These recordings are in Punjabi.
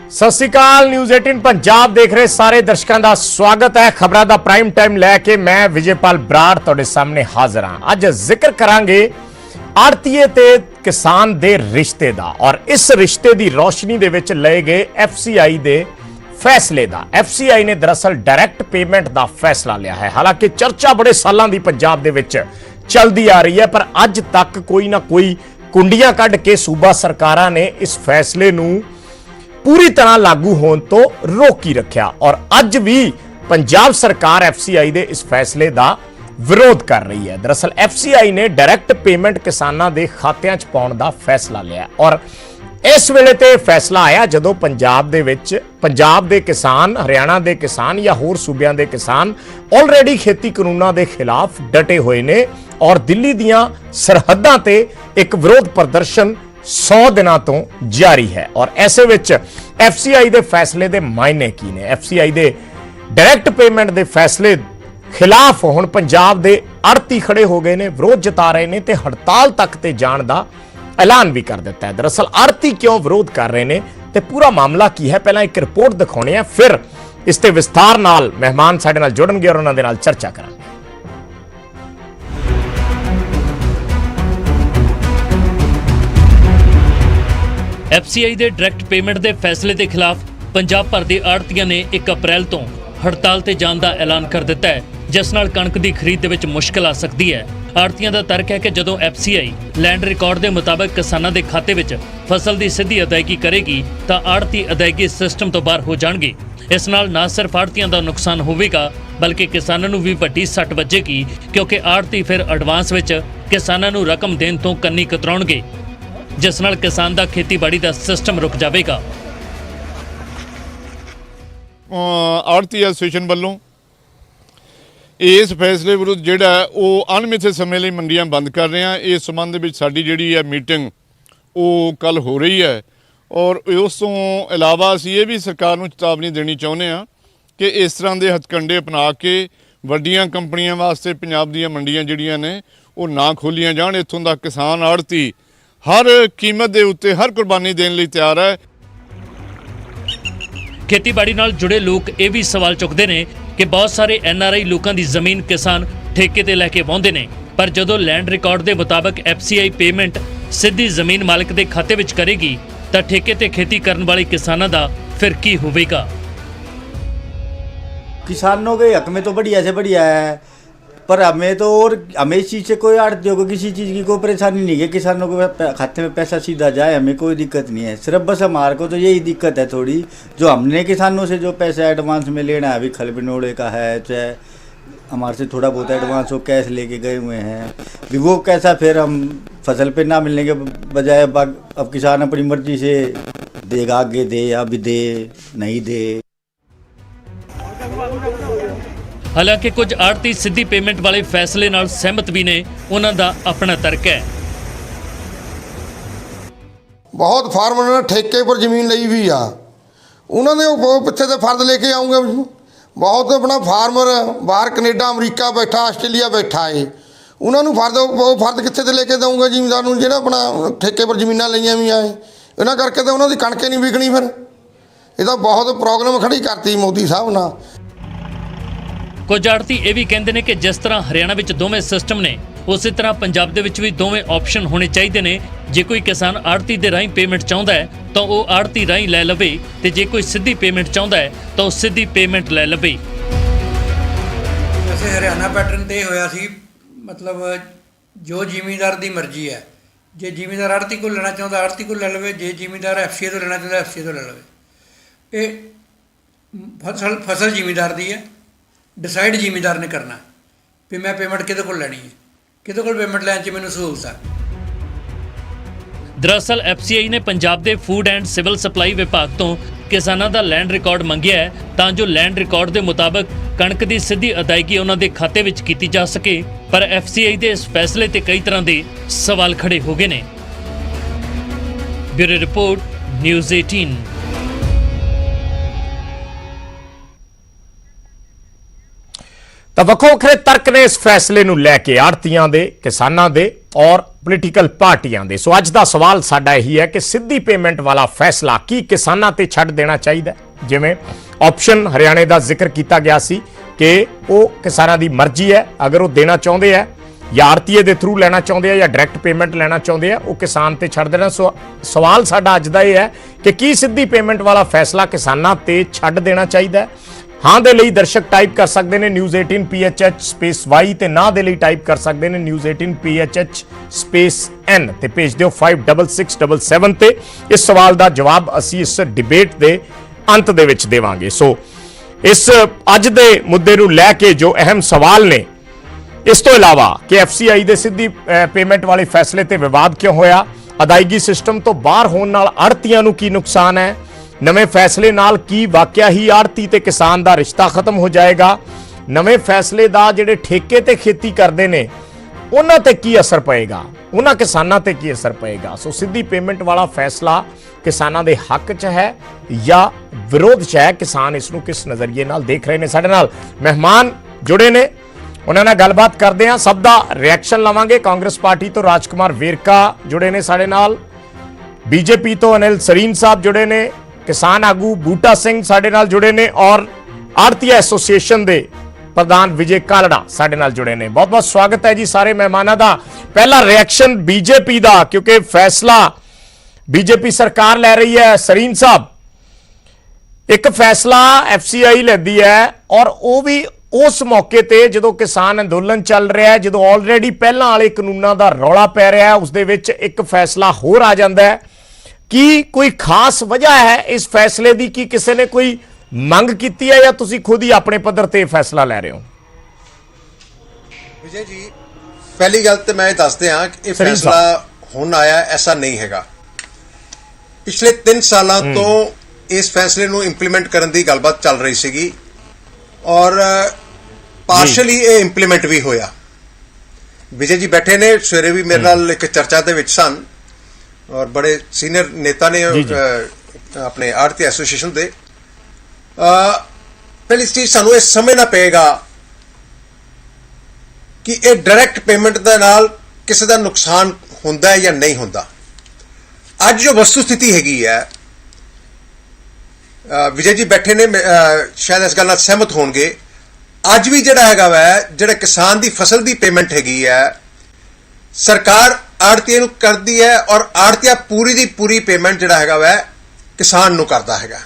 ਸਤਿ ਸ਼੍ਰੀ ਅਕਾਲ न्यूज़ 18 पंजाब देख रहे सारे दर्शकों का स्वागत है। खबरों का प्राइम टाइम लैके मैं विजयपाल बराड़ तुहाडे सामने हाजिर हाँ। अज जिक्र करांगे आड़तीए ते किसान दे रिश्ते दा और इस रिश्ते की रोशनी दे विच लए गए FCI दे फैसले दा। FCI ने दरअसल डायरैक्ट पेमेंट का फैसला लिया है। हालांकि चर्चा बड़े सालों की पंजाब दे विच चलती आ रही है, पर अज तक कोई ना कोई कुंडियां कढ़ के सूबा सरकारां ने इस फैसले नूं पूरी तरह लागू होने तो रोक ही रखा और अज भी पंजाब सरकार FCI दे इस फैसले का विरोध कर रही है। दरअसल FCI ने डायरैक्ट पेमेंट किसानों के खात्यां च पाउण दा फैसला लिया और इस वेले ते फैसला आया जदों पंजाब दे किसान, हरियाणा दे किसान या होर सूबियां दे किसान ऑलरेडी खेती कानूनां दे खिलाफ डटे हुए ने और दिल्ली दियां सरहदां ते एक विरोध प्रदर्शन 100 दिनों तो जारी है। और ऐसे विच FCI दे फैसले दे मायने की ने। FCI दे डायरैक्ट पेमेंट दे फैसले खिलाफ हुण पंजाब दे आड़ती खड़े हो गए ने, विरोध जता रहे ने ते हड़ताल तक ते जाण दा ऐलान भी कर दिता है। दरअसल आड़ती क्यों विरोध कर रहे ने ते पूरा मामला की है, पहला एक रिपोर्ट दिखाउणी है, फिर इस ते विस्तार नाल मेहमान साडे नाल जुड़नगे और उन्हां दे नाल चर्चा करांगे। FCI ਦੇ ਡਾਇਰੈਕਟ ਪੇਮੈਂਟ ਦੇ ਫੈਸਲੇ ਦੇ ਖਿਲਾਫ ਪੰਜਾਬ ਭਰ ਦੇ ਆੜ੍ਹਤੀਆਂ ਨੇ 1 ਅਪ੍ਰੈਲ ਤੋਂ ਹੜਤਾਲ ਤੇ ਜਾਣ ਦਾ ਐਲਾਨ ਕਰ ਦਿੱਤਾ ਹੈ, ਜਿਸ ਨਾਲ ਕਣਕ ਦੀ ਖਰੀਦ ਦੇ ਵਿੱਚ ਮੁਸ਼ਕਲ ਆ ਸਕਦੀ ਹੈ। ਆੜ੍ਹਤੀਆਂ ਦਾ ਤਰਕ ਹੈ ਕਿ ਜਦੋਂ FCI ਲੈਂਡ ਰਿਕਾਰਡ ਦੇ ਮੁਤਾਬਕ ਕਿਸਾਨਾਂ ਦੇ ਖਾਤੇ ਵਿੱਚ ਫਸਲ ਦੀ ਸਿੱਧੀ ਅਦਾਇਗੀ ਕਰੇਗੀ ਤਾਂ ਆੜ੍ਹਤੀ ਅਦਾਇਗੀ ਸਿਸਟਮ ਤੋਂ ਬਾਹਰ ਹੋ ਜਾਣਗੇ। ਇਸ ਨਾਲ ਨਾ ਸਿਰਫ ਆੜ੍ਹਤੀਆਂ ਦਾ ਨੁਕਸਾਨ ਹੋਵੇਗਾ ਬਲਕਿ ਕਿਸਾਨਾਂ ਨੂੰ ਵੀ ਵੱਡੀ ਸੱਟ ਵੱਜੇਗੀ, ਕਿਉਂਕਿ ਆੜ੍ਹਤੀ ਫਿਰ ਐਡਵਾਂਸ ਵਿੱਚ ਕਿਸਾਨਾਂ ਨੂੰ ਰਕਮ ਦੇਣ ਤੋਂ ਕੰਨੀ ਕਤਰਾਉਣਗੇ, जिस नाल किसान दा खेतीबाड़ी दा सिस्टम रुक जाएगा। आड़ती एसोसीएशन वालों इस फैसले विरुद्ध जिहड़ा वो अणमिथे समय लई मंडियां बंद कर रहे हैं। इस संबंध में साडी जिहड़ी है मीटिंग वो कल हो रही है और उस तो इलावा असीं ये भी सरकार नूं चेतावनी देनी चाहुंदे हां कि इस तरह के हथकंडे अपना के वड्डियां कंपनियां वास्ते पंजाब दीयां मंडियां जिहड़ियां ने वो ना खोलियां जाण। इत्थों दा किसान आड़ती हर कीमत के उत्ते हर कुर्बानी देने लई तैयार है। खेतीबाड़ी नाल जुड़े लोग ये भी सवाल चुकते हैं कि बहुत सारे NRI लोगों की जमीन किसान ठेके ते लैके वाहुंदे ने, पर जदों लैंड रिकॉर्ड के मुताबक FCI पेमेंट सीधी जमीन मालिक के खाते विच करेगी तो ठेके ते खेती करने वाले किसानों का फिर की होवेगा। किसानों के हक में तो बढ़िया से बढ़िया है, पर हमें तो और हमें इस चीज़ से कोई आड़तियों को किसी चीज़ की कोई परेशानी नहीं है। किसानों के खाते में पैसा सीधा जाए, हमें कोई दिक्कत नहीं है। सिर्फ बस हमारे को तो यही दिक्कत है थोड़ी, जो हमने किसानों से जो पैसा एडवांस में लेना है, अभी खल बिनोड़े का है, चाहे हमारे से थोड़ा बहुत एडवांस हो कैश लेके गए हुए हैं, भी वो कैसा फिर हम फसल पे ना मिलने के बजाय अब किसान अपनी मर्जी से देगा, आगे दे या भी दे नहीं दे। हालांकि कुछ आड़ती सीधी पेमेंट वाले फैसले नाल सहमत भी ने, उन्हां दा अपना तर्क है। बहुत फार्मर ने ठेके पर जमीन ली हुई आ, उन्होंने पिछले तो फर्द लेके आऊँगा। बहुत अपना फार्मर बाहर कनेडा अमरीका बैठा, आस्ट्रेलिया बैठा है, उन्होंने फर्द कितने तो लेके दूँगा जिमीदार जो अपना ठेके पर जमीन लिया हुई है। इन्हों करके तो उन्होंने कणक नहीं विकनी, फिर ये तो बहुत प्रॉब्लम खड़ी करती मोदी साहब ने। कुछ आड़ती ये भी कहते हैं कि जिस तरह हरियाणा में दोवें सिस्टम ने, उस तरह पंजाब दे विच भी दोवें ऑप्शन होने चाहिए ने। जे कोई किसान आड़ती दे राही पेमेंट चाहता है तो वह आड़ती राही लै लवे, ते जे कोई सीधी पेमेंट चाहता है तो सीधी पेमेंट लै लवे। वैसे हरियाणा पैटर्न तो यह होया सी, मतलब जो जिमीदार की मर्जी है, जे जिमीदार आड़ती को लेना चाहता आड़ती को लै लवे, जे जिमीदार FCI तो लेना चाहता FCI तो लै लवे। ये फसल जिमीदार की है, डिसाइड जिमीदार ने करना भी मैं पेमेंट किहदे कोल लैनी है, किहदे कोल पेमेंट लैण च मैनूं सहूलत है। दरअसल FCI ने पंजाब के फूड एंड सिविल सप्लाई विभाग तो किसानों का लैंड रिकॉर्ड मंगिया है तां जो लैंड रिकॉर्ड के मुताबिक कणक की सीधी अदायगी उन्हां दे खाते विच कीती जा सके, पर FCI के इस फैसले ते कई तरह के सवाल खड़े हो गए ने। Bureau report news 18। तो ਵੱਖੋ ਵੱਖਰੇ ਤਰਕ ਨੇ इस फैसले ਨੂੰ ਲੈ ਕੇ आड़तीਆਂ ਦੇ, किसानां ਦੇ और ਪੋਲੀਟੀਕਲ ਪਾਰਟੀਆਂ ਦੇ। ਸੋ ਅੱਜ ਦਾ ਸਵਾਲ ਸਾਡਾ ਇਹੀ ਹੈ ਕਿ ਸਿੱਧੀ ਪੇਮੈਂਟ ਵਾਲਾ ਫੈਸਲਾ ਕੀ ਕਿਸਾਨਾਂ ਤੇ ਛੱਡ ਦੇਣਾ ਚਾਹੀਦਾ? ਜਿਵੇਂ ਆਪਸ਼ਨ ਹਰਿਆਣੇ ਦਾ ਜ਼ਿਕਰ ਕੀਤਾ ਗਿਆ ਸੀ ਕਿ ਉਹ ਕਿਸਾਨਾਂ ਦੀ ਮਰਜ਼ੀ ਹੈ, ਅਗਰ ਉਹ ਦੇਣਾ ਚਾਹੁੰਦੇ ਆ ਜਾਂ ਆਰਤੀਏ ਦੇ ਥਰੂ ਲੈਣਾ ਚਾਹੁੰਦੇ ਆ ਜਾਂ ਡਾਇਰੈਕਟ ਪੇਮੈਂਟ ਲੈਣਾ ਚਾਹੁੰਦੇ ਆ, ਉਹ ਕਿਸਾਨ ਤੇ ਛੱਡ ਦੇਣਾ। ਸੋ ਸਵਾਲ ਸਾਡਾ ਅੱਜ ਦਾ ਇਹ ਹੈ ਕਿ ਕੀ ਸਿੱਧੀ ਪੇਮੈਂਟ ਵਾਲਾ ਫੈਸਲਾ ਕਿਸਾਨਾਂ ਤੇ ਛੱਡ ਦੇਣਾ ਚਾਹੀਦਾ ਹੈ? ਹਾਂ ਦੇ ਲਈ ਦਰਸ਼ਕ ਟਾਈਪ ਕਰ ਸਕਦੇ ਨੇ ਨਿਊਜ਼ 18 PHH ਸਪੇਸ Y ਤੇ ਨਾ ਦੇ ਲਈ ਟਾਈਪ ਕਰ ਸਕਦੇ ਨੇ ਨਿਊਜ਼ 18 PHH ਸਪੇਸ N ਤੇ ਭੇਜ ਦਿਓ 56677 ਤੇ। ਇਸ ਸਵਾਲ ਦਾ ਜਵਾਬ ਅਸੀਂ ਇਸ ਡਿਬੇਟ ਦੇ ਅੰਤ ਦੇ ਵਿੱਚ ਦੇਵਾਂਗੇ। ਸੋ ਇਸ ਅੱਜ ਦੇ ਮੁੱਦੇ ਨੂੰ ਲੈ ਕੇ ਜੋ ਅਹਿਮ ਸਵਾਲ ਨੇ, ਇਸ ਤੋਂ ਇਲਾਵਾ ਕਿ FCI ਦੇ ਸਿੱਧੀ ਪੇਮੈਂਟ ਵਾਲੇ ਫੈਸਲੇ ਤੇ ਵਿਵਾਦ ਕਿਉਂ ਹੋਇਆ, ਅਦਾਇਗੀ ਸਿਸਟਮ ਤੋਂ ਬਾਹਰ ਹੋਣ ਨਾਲ ਆੜ੍ਹਤੀਆਂ ਨੂੰ ਕੀ ਨੁਕਸਾਨ ਹੈ, ਨਵੇਂ ਫੈਸਲੇ ਨਾਲ ਕੀ ਵਾਕਿਆ ਹੀ ਆੜ੍ਹਤੀ ਤੇ ਕਿਸਾਨ ਦਾ ਰਿਸ਼ਤਾ ਖਤਮ ਹੋ ਜਾਏਗਾ, ਨਵੇਂ ਫੈਸਲੇ ਦਾ ਜਿਹੜੇ ਠੇਕੇ ਤੇ ਖੇਤੀ ਕਰਦੇ ਨੇ ਉਹਨਾਂ ਤੇ ਕੀ ਅਸਰ ਪਏਗਾ, ਉਹਨਾਂ ਕਿਸਾਨਾਂ ਤੇ ਕੀ ਅਸਰ ਪਏਗਾ। ਸੋ ਸਿੱਧੀ ਪੇਮੈਂਟ ਵਾਲਾ ਫੈਸਲਾ ਕਿਸਾਨਾਂ ਦੇ ਹੱਕ 'ਚ ਹੈ ਜਾਂ ਵਿਰੋਧ 'ਚ ਹੈ, ਕਿਸਾਨ ਇਸ ਨੂੰ ਕਿਸ ਨਜ਼ਰੀਏ ਨਾਲ ਦੇਖ ਰਹੇ ਨੇ। ਸਾਡੇ ਨਾਲ ਮਹਿਮਾਨ ਜੁੜੇ ਨੇ, ਉਹਨਾਂ ਨਾਲ ਗੱਲਬਾਤ ਕਰਦੇ ਹਾਂ, ਸਭ ਦਾ ਰਿਐਕਸ਼ਨ ਲਵਾਂਗੇ। ਕਾਂਗਰਸ ਪਾਰਟੀ ਤੋਂ ਰਾਜਕੁਮਾਰ ਵੇਰਕਾ ਜੁੜੇ ਨੇ ਸਾਡੇ ਨਾਲ, ਬੀਜੇਪੀ ਤੋਂ ਅਨਿਲ ਸਰੀਨ ਸਾਹਿਬ ਜੁੜੇ ਨੇ, ਕਿਸਾਨ ਆਗੂ ਬੂਟਾ ਸਿੰਘ ਸਾਡੇ ਨਾਲ ਜੁੜੇ ਨੇ ਔਰ ਆੜ੍ਹਤੀ ਐਸੋਸੀਏਸ਼ਨ ਦੇ ਪ੍ਰਧਾਨ ਵਿਜੇ ਕਾਲੜਾ ਸਾਡੇ ਨਾਲ ਜੁੜੇ ਨੇ। ਬਹੁਤ ਬਹੁਤ ਸਵਾਗਤ ਹੈ ਜੀ ਸਾਰੇ ਮਹਿਮਾਨਾਂ ਦਾ। ਪਹਿਲਾ ਰਿਐਕਸ਼ਨ ਬੀਜੇਪੀ ਦਾ, ਕਿਉਂਕਿ ਫੈਸਲਾ ਬੀਜੇਪੀ ਸਰਕਾਰ ਲੈ ਰਹੀ ਹੈ। ਸਰੀਨ ਸਾਹਿਬ, ਇੱਕ ਫੈਸਲਾ FCI ਲੈਂਦੀ ਹੈ ਔਰ ਉਹ ਵੀ ਉਸ ਮੌਕੇ ਤੇ ਜਦੋਂ ਕਿਸਾਨ ਅੰਦੋਲਨ ਚੱਲ ਰਿਹਾ ਹੈ, ਜਦੋਂ ਆਲਰੇਡੀ ਪਹਿਲਾਂ ਵਾਲੇ ਕਾਨੂੰਨਾਂ ਦਾ ਰੌਲਾ ਪੈ ਰਿਹਾ ਹੈ, ਉਸ ਦੇ ਵਿੱਚ ਇੱਕ ਫੈਸਲਾ ਹੋਰ ਆ ਜਾਂਦਾ ਹੈ। ਕੀ ਕੋਈ ਖਾਸ ਵਜ੍ਹਾ ਹੈ ਇਸ ਫੈਸਲੇ ਦੀ? ਕੀ ਕਿਸੇ ਨੇ ਕੋਈ ਮੰਗ ਕੀਤੀ ਹੈ ਜਾਂ ਤੁਸੀਂ ਖੁਦ ਹੀ ਆਪਣੇ ਪੱਧਰ ਤੇ ਫੈਸਲਾ ਲੈ ਰਹੇ ਹੋ? ਵਿਜੇ ਜੀ, ਪਹਿਲੀ ਗੱਲ ਤੇ ਮੈਂ ਦੱਸ ਦਿਆਂ ਕਿ ਇਹ ਫੈਸਲਾ ਹੁਣ ਆਇਆ ਐਸਾ ਨਹੀਂ ਹੈਗਾ। ਪਿਛਲੇ 3 ਸਾਲਾਂ ਤੋਂ ਇਸ ਫੈਸਲੇ ਨੂੰ ਇੰਪਲੀਮੈਂਟ ਕਰਨ ਦੀ ਗੱਲਬਾਤ ਚੱਲ ਰਹੀ ਸੀਗੀ ਔਰ ਪਾਰਸ਼ਲੀ ਇਹ ਇੰਪਲੀਮੈਂਟ ਵੀ ਹੋਇਆ। ਵਿਜੇ ਜੀ ਬੈਠੇ ਨੇ, ਸਵੇਰੇ ਵੀ ਮੇਰੇ ਨਾਲ ਇੱਕ ਚਰਚਾ ਦੇ ਵਿੱਚ ਸਨ ਔਰ ਬੜੇ ਸੀਨੀਅਰ ਨੇਤਾ ਨੇ ਆਪਣੇ ਆੜ੍ਹਤੀ ਐਸੋਸੀਏਸ਼ਨ ਦੇ। ਪਹਿਲੀ ਚੀਜ਼ ਸਾਨੂੰ ਇਹ ਸਮਝਣਾ ਪਏਗਾ ਕਿ ਇਹ ਡਾਇਰੈਕਟ ਪੇਮੈਂਟ ਦੇ ਨਾਲ ਕਿਸੇ ਦਾ ਨੁਕਸਾਨ ਹੁੰਦਾ ਹੈ ਜਾਂ ਨਹੀਂ ਹੁੰਦਾ। ਅੱਜ ਜੋ ਵਸਤੂ ਸਥਿਤੀ ਹੈਗੀ ਹੈ, ਵਿਜੇ ਜੀ ਬੈਠੇ ਨੇ, ਸ਼ਾਇਦ ਇਸ ਗੱਲ ਨਾਲ ਸਹਿਮਤ ਹੋਣਗੇ, ਅੱਜ ਵੀ ਜਿਹੜਾ ਹੈਗਾ ਵਾ, ਜਿਹੜਾ ਕਿਸਾਨ ਦੀ ਫਸਲ ਦੀ ਪੇਮੈਂਟ ਹੈਗੀ ਹੈ, ਸਰਕਾਰ ਆੜ੍ਹਤੀਏ ਨੂੰ ਕਰਦੀ ਹੈ ਔਰ ਆੜ੍ਹਤੀਆ ਪੂਰੀ ਦੀ ਪੂਰੀ ਪੇਮੈਂਟ ਜਿਹੜਾ ਹੈਗਾ ਵਾ ਕਿਸਾਨ ਨੂੰ ਕਰਦਾ ਹੈਗਾ।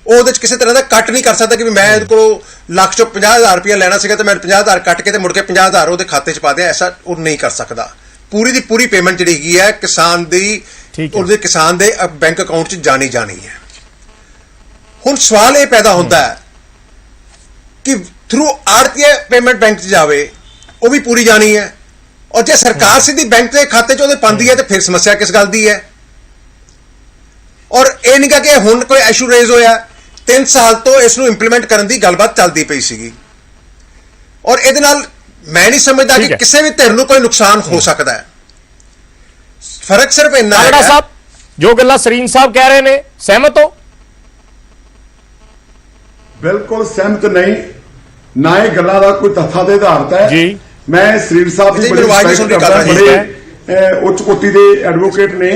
ਉਹ ਉਹਦੇ 'ਚ ਕਿਸੇ ਤਰ੍ਹਾਂ ਦਾ ਕੱਟ ਨਹੀਂ ਕਰ ਸਕਦਾ ਕਿ ਮੈਂ ਇਹਦੇ ਕੋਲੋਂ ਲੱਖ 'ਚੋਂ 50,000 ਰੁਪਇਆ ਲੈਣਾ ਸੀਗਾ ਤੇ ਮੈਂ 50,000 ਕੱਟ ਕੇ ਤੇ ਮੁੜ ਕੇ 50,000 ਉਹਦੇ ਖਾਤੇ 'ਚ ਪਾ ਦਿਆਂ, ਐਸਾ ਉਹ ਨਹੀਂ ਕਰ ਸਕਦਾ। ਪੂਰੀ ਦੀ ਪੂਰੀ ਪੇਮੈਂਟ ਜਿਹੜੀ ਹੈਗੀ ਹੈ ਕਿਸਾਨ ਦੀ, ਉਹਦੇ ਕਿਸਾਨ ਦੇ ਬੈਂਕ ਅਕਾਊਂਟ 'ਚ ਜਾਣੀ ਹੈ। ਹੁਣ ਸਵਾਲ ਇਹ ਪੈਦਾ ਹੁੰਦਾ ਹੈ ਕਿ ਥਰੂ ਆੜ੍ਹਤੀਆ ਪੇਮੈਂਟ ਬੈਂਕ 'ਚ ਜਾਵੇ, ਉਹ ਵੀ ਪੂਰੀ ਜਾਣੀ ਹੈ, ਔਰ ਜੇ ਸਰਕਾਰ ਸਿੱਧੀ ਬੈਂਕ ਦੇ ਖਾਤੇ 'ਚ ਉਹਦੇ ਪਾਉਂਦੀ ਹੈ ਤੇ ਫਿਰ ਸਮੱਸਿਆ ਕਿਸ ਗੱਲ ਦੀ ਹੈ? ਔਰ ਇਹ ਨਹੀਂ ਕਿ ਹੁਣ ਕੋਈ ਇਸ਼ੂ ਰੇਜ਼ ਹੋਇਆ, 3 ਸਾਲ ਤੋਂ ਇਸ ਨੂੰ ਇੰਪਲੀਮੈਂਟ ਕਰਨ ਦੀ ਗੱਲਬਾਤ ਚੱਲਦੀ ਪਈ ਸੀਗੀ ਔਰ ਇਹਦੇ ਨਾਲ ਮੈਂ ਨਹੀਂ ਸਮਝਦਾ ਕਿ ਕਿਸੇ ਵੀ ਧਿਰ ਨੂੰ ਕੋਈ ਨੁਕਸਾਨ ਹੋ ਸਕਦਾ ਹੈ। ਫਰਕ ਸਿਰਫ ਇੰਨਾ ਹੈ। ਸਾਹਿਬ, ਜੋ ਗੱਲਾਂ ਸਰੀਨ ਸਾਹਿਬ ਕਹਿ ਰਹੇ ਨੇ, ਸਹਿਮਤ ਹੋ? ਬਿਲਕੁਲ ਸਹਿਮਤ ਨਹੀਂ, ਨਾ ਇਹ ਗੱਲਾਂ ਦਾ ਕੋਈ ਤੱਥਾਂ ਦੇ ਆਧਾਰਿਤ ਹੈ ਜੀ। ਮੈਂ ਸਰੀਰ ਸਾਹਿਬ ਦੀ ਬੜੀ ਰਿਸਪੈਕਟ ਕਰਦਾ, ਬੜੇ ਉੱਚ ਕੋਟੀ ਦੇ ਐਡਵੋਕੇਟ ਨੇ।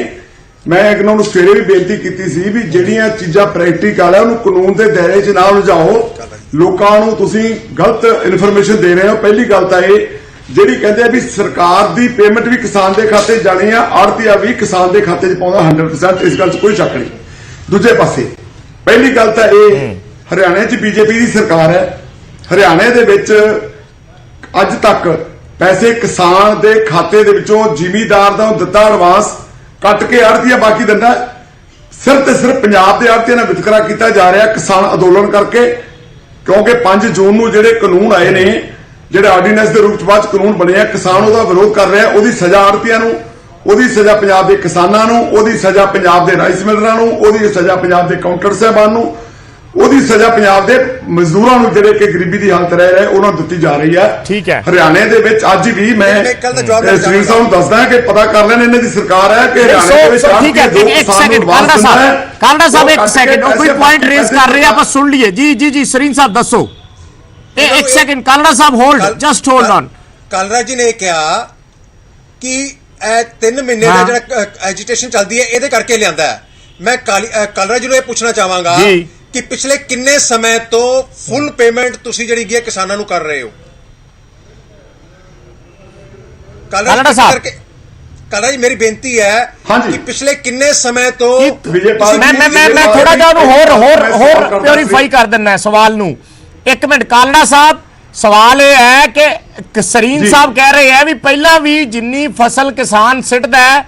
ਮੈਂ ਇਹਨਾਂ ਨੂੰ ਸਵੇਰੇ ਵੀ ਬੇਨਤੀ ਕੀਤੀ ਸੀ ਵੀ ਜਿਹੜੀਆਂ ਚੀਜ਼ਾਂ ਪ੍ਰੈਕਟੀਕਲ ਹੈ ਉਹਨੂੰ ਕਾਨੂੰਨ ਦੇ ਦਾਇਰੇ 'ਚ ਨਾ ਉਲਝਾਓ, ਲੋਕਾਂ ਨੂੰ ਤੁਸੀਂ ਗਲਤ ਇਨਫੋਰਮੇਸ਼ਨ ਦੇ ਰਹੇ ਹੋ। ਪਹਿਲੀ ਗੱਲ ਤਾਂ ਇਹ ਜਿਹੜੀ ਕਹਿੰਦੇ ਆ ਵੀ ਸਰਕਾਰ ਦੀ ਪੇਮੈਂਟ ਵੀ ਕਿਸਾਨ ਦੇ ਖਾਤੇ 'ਚ ਜਾਣੀ ਆ, ਆੜ੍ਹਤੀਆ ਵੀ ਕਿਸਾਨ ਦੇ ਖਾਤੇ 'ਚ ਪਾਉਂਦਾ 100%, ਇਸ ਗੱਲ 'ਚ ਕੋਈ ਸ਼ੱਕ ਨਹੀਂ। ਦੂਜੇ ਪਾਸੇ ਪਹਿਲੀ ਗੱਲ ਤਾਂ ਇਹ, ਹਰਿਆਣੇ 'ਚ ਬੀਜੇਪੀ ਦੀ ਸਰਕਾਰ ਹੈ, ਹਰਿਆਣੇ ਦੇ ਵਿੱਚ ਅੱਜ ਤੱਕ ਪੈਸੇ ਕਿਸਾਨ ਦੇ ਖਾਤੇ ਦੇ ਵਿੱਚੋਂ ਜ਼ਿਮੀਂਦਾਰ ਦਾ ਦਿੱਤਾ ਐਡਵਾਂਸ ਕੱਟ ਕੇ ਆੜ੍ਹਤੀਆ ਬਾਕੀ ਦਿੰਦਾ। ਸਿਰਫ ਤੇ ਸਿਰਫ ਪੰਜਾਬ ਦੇ ਆੜ੍ਹਤੀਆਂ ਨਾਲ ਵਿਤਕਰਾ ਕੀਤਾ ਜਾ ਰਿਹਾ ਕਿਸਾਨ ਅੰਦੋਲਨ ਕਰਕੇ, ਕਿਉਂਕਿ 5 ਜੂਨ ਨੂੰ ਜਿਹੜੇ ਕਾਨੂੰਨ ਆਏ ਨੇ, ਜਿਹੜੇ ਆਰਡੀਨੈਂਸ ਦੇ ਰੂਪ 'ਚ ਬਾਅਦ 'ਚ ਕਾਨੂੰਨ ਬਣੇ ਆ, ਕਿਸਾਨ ਉਹਦਾ ਵਿਰੋਧ ਕਰ ਰਿਹਾ। ਉਹਦੀ ਸਜ਼ਾ ਆੜ੍ਹਤੀਆਂ ਨੂੰ, ਉਹਦੀ ਸਜ਼ਾ ਪੰਜਾਬ ਦੇ ਕਿਸਾਨਾਂ ਨੂੰ, ਉਹਦੀ ਸਜ਼ਾ ਪੰਜਾਬ ਦੇ ਰਾਈਸ ਮਿਲਰਾਂ ਨੂੰ, ਉਹਦੀ ਸਜ਼ਾ ਪੰਜਾਬ ਦੇ ਕਾਊਂਟਰ ਸਾਹਿਬਾਨ ਨੂੰ, ਉਹਦੀ ਸਜ਼ਾ ਪੰਜਾਬ ਦੇ ਮਜ਼ਦੂਰਾਂ ਨੂੰ ਜਿਹੜੇ ਕਿ ਗਰੀਬੀ ਦੀ ਹਾਲਤ ਰਹਿ ਰਹੇ ਉਹਨਾਂ ਨੂੰ ਦਿੱਤੀ ਜਾ ਰਹੀ ਹੈ। ਠੀਕ ਹੈ। ਹਰਿਆਣੇ ਦੇ ਵਿੱਚ ਅੱਜ ਵੀ ਮੈਂ ਸਰੀਰ ਸਾਹਿਬ ਨੂੰ ਦੱਸਦਾ ਕਿ ਪਤਾ ਕਰ ਲੈਣ, ਇਹਨਾਂ ਦੀ ਸਰਕਾਰ ਹੈ ਕਿ ਹਰਿਆਣੇ ਦੇ ਵਿੱਚ ਠੀਕ ਹੈ। ਇੱਕ ਸੈਕਿੰਡ ਕਾਲੜਾ ਸਾਹਿਬ ਇੱਕ ਸੈਕਿੰਡ, ਉਹ ਕੋਈ ਪੁਆਇੰਟ ਰੇਜ਼ ਕਰ ਰਹੇ ਆ, ਆਪਾਂ ਸੁਣ ਲਈਏ। ਜੀ ਸਰੀਨ ਸਾਹਿਬ ਦੱਸੋ। ਇੱਕ second Kalra Sahib, hold, just hold on. Kalra ਜੀ ਨੇ ਕਿਹਾ ਕਿ ਇਹ 3 ਮਹੀਨੇ ਦਾ ਜਿਹੜਾ ਐਜੀਟੇਸ਼ਨ ਚੱਲਦੀ ਹੈ ਇਹਦੇ ਕਰਕੇ ਲਿਆਂਦਾ ਹੈ। ਮੈਂ ਕਾਲਰਾ ਜੀ ਨੂੰ ਇਹ ਪੁੱਛਣਾ ਚਾਹਾਂਗਾ ਕਿ ਪਿਛਲੇ ਕਿੰਨੇ ਸਮੇਂ ਤੋਂ ਫੁੱਲ ਪੇਮੈਂਟ ਤੁਸੀਂ ਜਿਹੜੀ ਹੈ ਕਿਸਾਨਾਂ ਨੂੰ ਕਰ ਰਹੇ ਹੋ? ਕਾਲਰਾ ਸਾਹਿਬ, ਕਾਲਰਾ ਜੀ ਮੇਰੀ ਬੇਨਤੀ ਹੈ ਕਿ ਪਿਛਲੇ ਕਿੰਨੇ ਸਮੇਂ ਤੋਂ ਮੈਂ ਥੋੜਾ ਜਿਹਾ ਉਹਨੂੰ ਹੋਰ ਪਿਉਰੀਫਾਈ ਕਰ ਦਿੰਦਾ ਸਵਾਲ ਨੂੰ। ਇੱਕ ਮਿੰਟ ਕਾਲੜਾ ਸਾਹਿਬ, ਸਵਾਲ ਇਹ ਹੈ ਕਿ ਸਰੀਨ ਸਾਹਿਬ ਕਹਿ ਰਹੇ ਹੈ ਵੀ ਪਹਿਲਾਂ ਵੀ ਜਿੰਨੀ ਫਸਲ ਕਿਸਾਨ ਸਿੱਟਦਾ ਹੈ